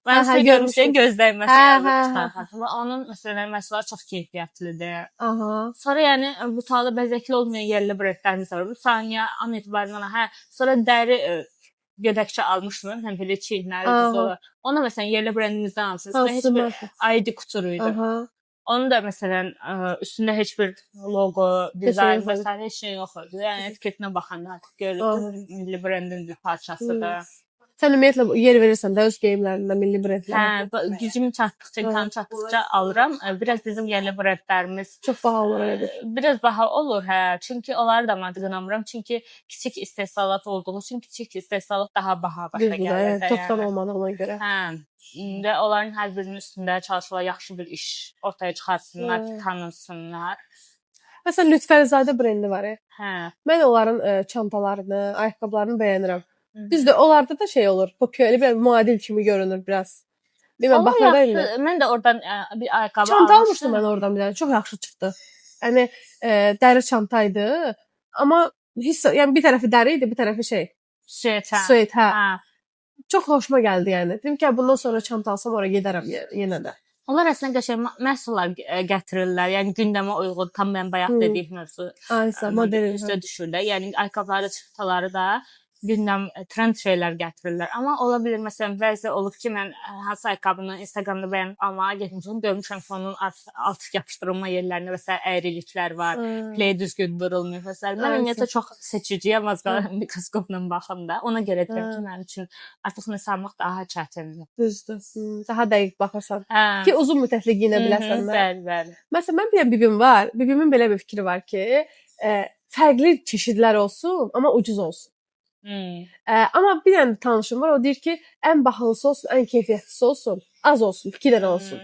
Speaker 4: Mən sizə görmüşəm gözləyməsə. Onun məsələn məhsulları çox keyfiyyətlidir. Sonra yəni bu talı bəzəkli olmayan yerli brendlərimiz var. Bu saniyə an etibarından sonra dəri gödəkçə almışdım. Həm belə çiyinləri sonra. Ona məsələn yerli brendimizdən almışdım. Heç bir ID Couture idi. Onun da məsələn üstündə heç bir logo, dizayn və sair heç şey yox idi. Yəni etiketinə baxanda artıq görürük milli brendin bir parçasıdır.
Speaker 1: Sən ümumiyyətlə yer verirsən də öz geyimlərində milli brendlərə.
Speaker 4: Gücüm çatdıqca, imkan çatdıqca alıram. Biraz bizim yerli brendlərimiz
Speaker 1: çox baha olur elə.
Speaker 4: Biraz baha olur, Çünki onları da mən qınamıram. Çünki kiçik istehsalat olduğu üçün kiçik istehsalat daha baha başa gəlir.
Speaker 1: Çoxdan olmadığına görə.
Speaker 4: Və onların hər birinin üstündə çalışırlar yaxşı bir iş ortaya çıxartsınlar, tanınsınlar.
Speaker 1: Məsələn, Lütfəlizadə brendi var. Mən onların çantalarını, ayaqqabılarını bəyənirəm. Düzdür, onlarda da şey olur, popüler bir muadil kimi görünür biraz. Bilməm, baxırda elə.
Speaker 4: Mən də oradan bir ayaqqabı
Speaker 1: çanta almışdım mən oradan bir dənə, çox yaxşı çıxdı. Yəni dəri çantaydı, amma yəni bir tərəfi dəri idi, bir tərəfi suet, Çox xoşuma gəldi yəni. Dedim ki, bundan sonra çanta alsam ora gedərəm yenə də.
Speaker 4: Onlar əslində qəşəng məhsullar gətirirlər. Yəni gündəmə uyğun, tam mən bayaq dediyim mövzu.
Speaker 1: Modern
Speaker 4: üstə düşür də. Yəni ayaqqabıları, çantaları da gündəm trend şeylər gətirirlər. Amma ola bilər məsələn bəzi olub ki, mən hansı ayaqqabını Instagramda bəyənib almağa getmişəm, görmüşəm ki, onun alt yapışdırılma yerlərində məsələn əyriliklər var, play düzgün vurulmuyor məsələn. Mən ümumiyyətlə çox seçiciyəm, az qala mikroskopla baxım da. Ona görə deyirəm ki, mənim üçün artıq nəsə almaq daha çətindir.
Speaker 1: Düzdür. Daha dəqiq baxırsan ki, uzun müddətli geyinə biləsən də.
Speaker 4: Bəli.
Speaker 1: Məsələn, mən bir bibim var. Bibimin belə bir fikri var ki, fərqli çeşidlər olsun, amma ucuz olsun. Amma bir dənə tanışım var, o deyir ki, ən bahalısı olsun, ən keyfiyyətlisi olsun, az olsun, 2 dənə olsun.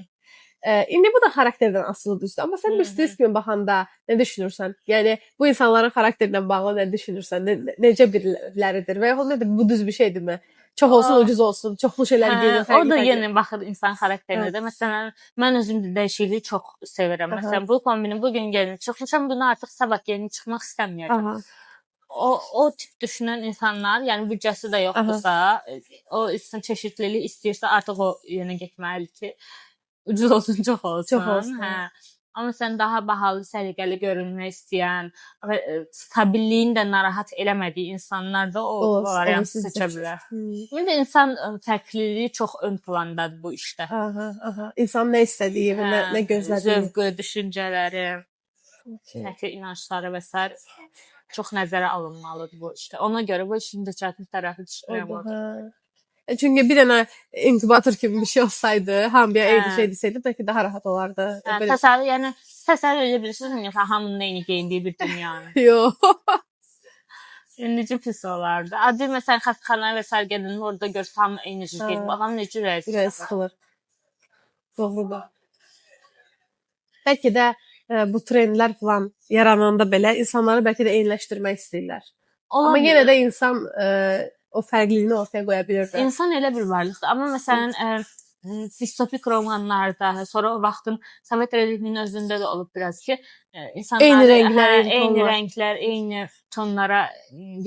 Speaker 1: İndi bu da xarakterdən asılıdır. Amma sən bir stilist kimi baxanda nə düşünürsən? Yəni bu insanların xarakterindən bağlı nə düşünürsən? Necə biriləridir və yaxud nədir? Bu düz bir şeydirmi? Çox olsun, ucuz olsun, çoxlu şeylər geyinir.
Speaker 4: O da yenə baxır insan xarakterinə də. Məsələn, mən özüm də dəyişikliyi çox sevirəm. Məsələn, bu kombini bu gün yeni çıxmışam, bunu artıq sabah yeni çıxmaq istəmirəm. O tip düşünən insanlar, yəni büdcəsi də yoxdursa, o istəyən çeşidlilik istəyirsə, artıq o yenə getməlidir ki, ucuz olsun, çox olsun. Amma sən daha bahalı, səliqəli görünmək istəyən və stabilliyin də narahat eləmədiyi insanlar da o variantı seçə bilər. Yəni insan fərqliliyi çox ön plandadır bu işdə.
Speaker 1: İnsan nə istədiyi və nə gözlədiyi,
Speaker 4: zövqü, düşüncələri, fərqli inancları və s. çox nəzərə alınmalıdır bu işdə. Ona görə bu işin də çətin tərəfi düşünürəm orada.
Speaker 1: Çünki bir dənə inkubator kimi bir şey olsaydı, hamıya eyni
Speaker 4: Hə.
Speaker 1: şey desəydi, bəlkə daha rahat olardı.
Speaker 4: Hə,
Speaker 1: Belə-
Speaker 4: təsəvvür, yəni təsəvvür edə bilirsiniz, ümumiyyətlə hamının eyni geyindiyi bir dünyanı.
Speaker 1: Yox.
Speaker 4: Necə pis olardı. Adi məsələn xəstəxanaya və sair gedəndə orada görsə hamı eyni cür geyinib, adam necə ürəyi
Speaker 1: Ürək sıxılır. Doğrudur. Bəlkə də bu trendlər falan yarananda belə insanları bəlkə də eyniləşdirmək istəyirlər. Amma yenə də insan o fərqliliyini ortaya qoya bilir də.
Speaker 4: İnsan elə bir varlıqdır. Amma məsələn distopik romanlarda, sonra o vaxtın Sovet rejiminin özündə də olub biraz ki, insanlar
Speaker 1: Eyni rənglər, eyni
Speaker 4: eyni
Speaker 1: tonlar.
Speaker 4: rənglər, eyni tonlara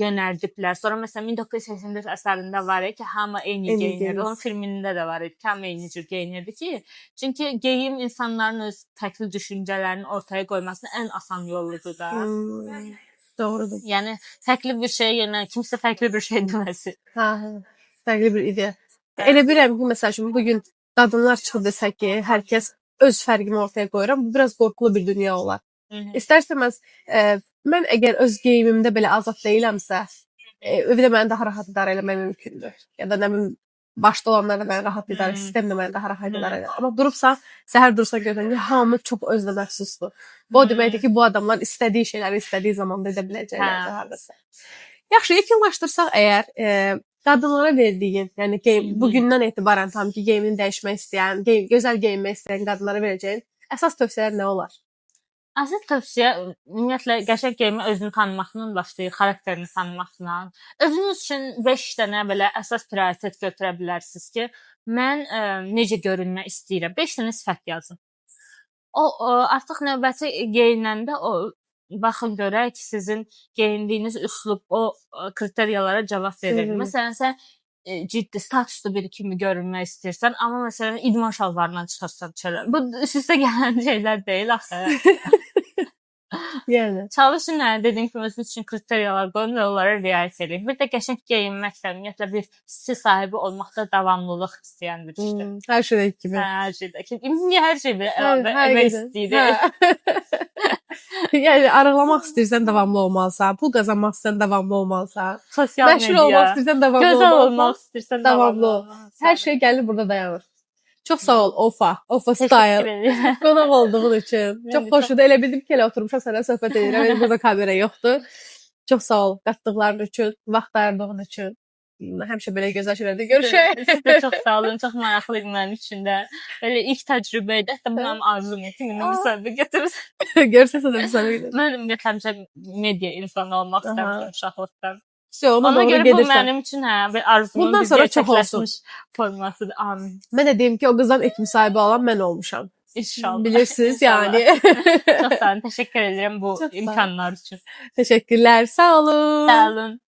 Speaker 4: yönəldiblər. Sonra məsələn 1984 əsərində var idi ki, hamı eyni
Speaker 1: Eyni
Speaker 4: geyinirdi.
Speaker 1: geyinir.
Speaker 4: Onun filmində də var idi ki, hamı eyni cür geyinirdi ki, çünki geyim insanların öz fərqli düşüncələrini ortaya qoymasının ən asan yoludur da.
Speaker 1: Doğrudur.
Speaker 4: Yəni fərqli bir şey yenə kimsə fərqli bir şey deməsin.
Speaker 1: Hə, fərqli bir ideya. Elə bilirəm ki, məsəl üçün bu gün qadınlar çıxıb desək ki, hər kəs öz fərqimi ortaya qoyuram, bu biraz qorxulu bir dünya olar. İstərsəməz mən əgər öz geyimimdə belə azad deyiləmsə, evdə məni daha rahat idarə etmək mümkündür. Ya da nə bilim başda olanlar da məni rahat idarə, sistem də məni daha rahat idarə edir. Amma durubsa, səhər dursa görsən ki, hamı çox özünə məxsusdur. Bu o deməkdir ki, bu adamlar istədiyi şeyləri istədiyi zamanda edə biləcəklər hardasa. Yaxşı, yekunlaşdırsaq əgər qadınlara verdiyin, yəni bugündən etibarən tam ki, geyimini dəyişmək istəyən, gözəl geyinmək istəyən qadınlara verəcəyin əsas tövsiyələr nə olar?
Speaker 4: Əsas tövsiyə ümumiyyətlə qəşəng geyimi özünü tanımaqla başlayır, xarakterini tanımaqla. Özünüz üçün 5 dənə belə əsas prioritet götürə bilərsiniz ki, mən necə görünmək istəyirəm. 5 dənə sifət yazın. O artıq növbəti geyinəndə o baxın görək ki, sizin geyindiyiniz üslub o kriteriyalara cavab verir. Məsələn, sən ciddi, statuslu biri kimi görünmək istəyirsən, amma məsələn idman şalvarla çıxırsan çölə. Bu üst-üstə gələn şeylər deyil axı.
Speaker 1: Yəni
Speaker 4: Çalışın, dediyim kimi özünüz üçün kriteriyalar qoyun və onlara riayət edin. Bir də qəşəng geyinməklə, ümumiyyətlə bir stil sahibi olmaqda davamlılıq istəyən bir işdir.
Speaker 1: hər şeydəki kimi.
Speaker 4: Hər şeydə. Niyə hər şey
Speaker 1: Hər
Speaker 4: istəyir?
Speaker 1: Yəni arıqlamaq istəyirsən davamlı olmalısan, pul qazanmaq istəyirsən davamlı olmalısan,
Speaker 4: Sosial
Speaker 1: məşhur olmaq istəyirsən davamlı
Speaker 4: gözəl
Speaker 1: olmalısan.
Speaker 4: olmaq istəyirsən
Speaker 1: davamlı ol. Hər şey gəlir burada dayanır. Çox sağ ol Ofa Style. Qonaq olduğun üçün. Çox xoşdur. Elə bildim ki, elə oturmuşam sənə söhbət edirəm. Elə burada kamera yoxdur. Çox sağ ol qatdıqların üçün, vaxt ayırdığın üçün. Həmişə belə gözəl şeylərdə görüşək.
Speaker 4: Siz də çox sağ olun. Çox maraqlı idi mənim üçün də. Belə ilk təcrübə idi. Hətta bu mənim arzum idi. İndi müsahibə gətirsən.
Speaker 1: Görsən sən də müsahibə gedir.
Speaker 4: Mən ümumiyyətlə həmişə media insanı olmaq istəmişəm uşaqlıqdan.
Speaker 1: Ona
Speaker 4: görə bu
Speaker 1: gedirsən.
Speaker 4: mənim üçün bir arzumun
Speaker 1: Bundan sonra çox olsun.
Speaker 4: formasıdır. Amin.
Speaker 1: Mən də deyim ki, o qızdan ilk müsahibə alan mən olmuşam.
Speaker 4: İnşallah.
Speaker 1: Bilirsiniz yəni.
Speaker 4: Çox sağ olun. Təşəkkür edirəm bu
Speaker 1: Çox sağ ol.
Speaker 4: imkanlar üçün.
Speaker 1: Təşəkkürlər. Sağ olun.
Speaker 4: Sağ olun.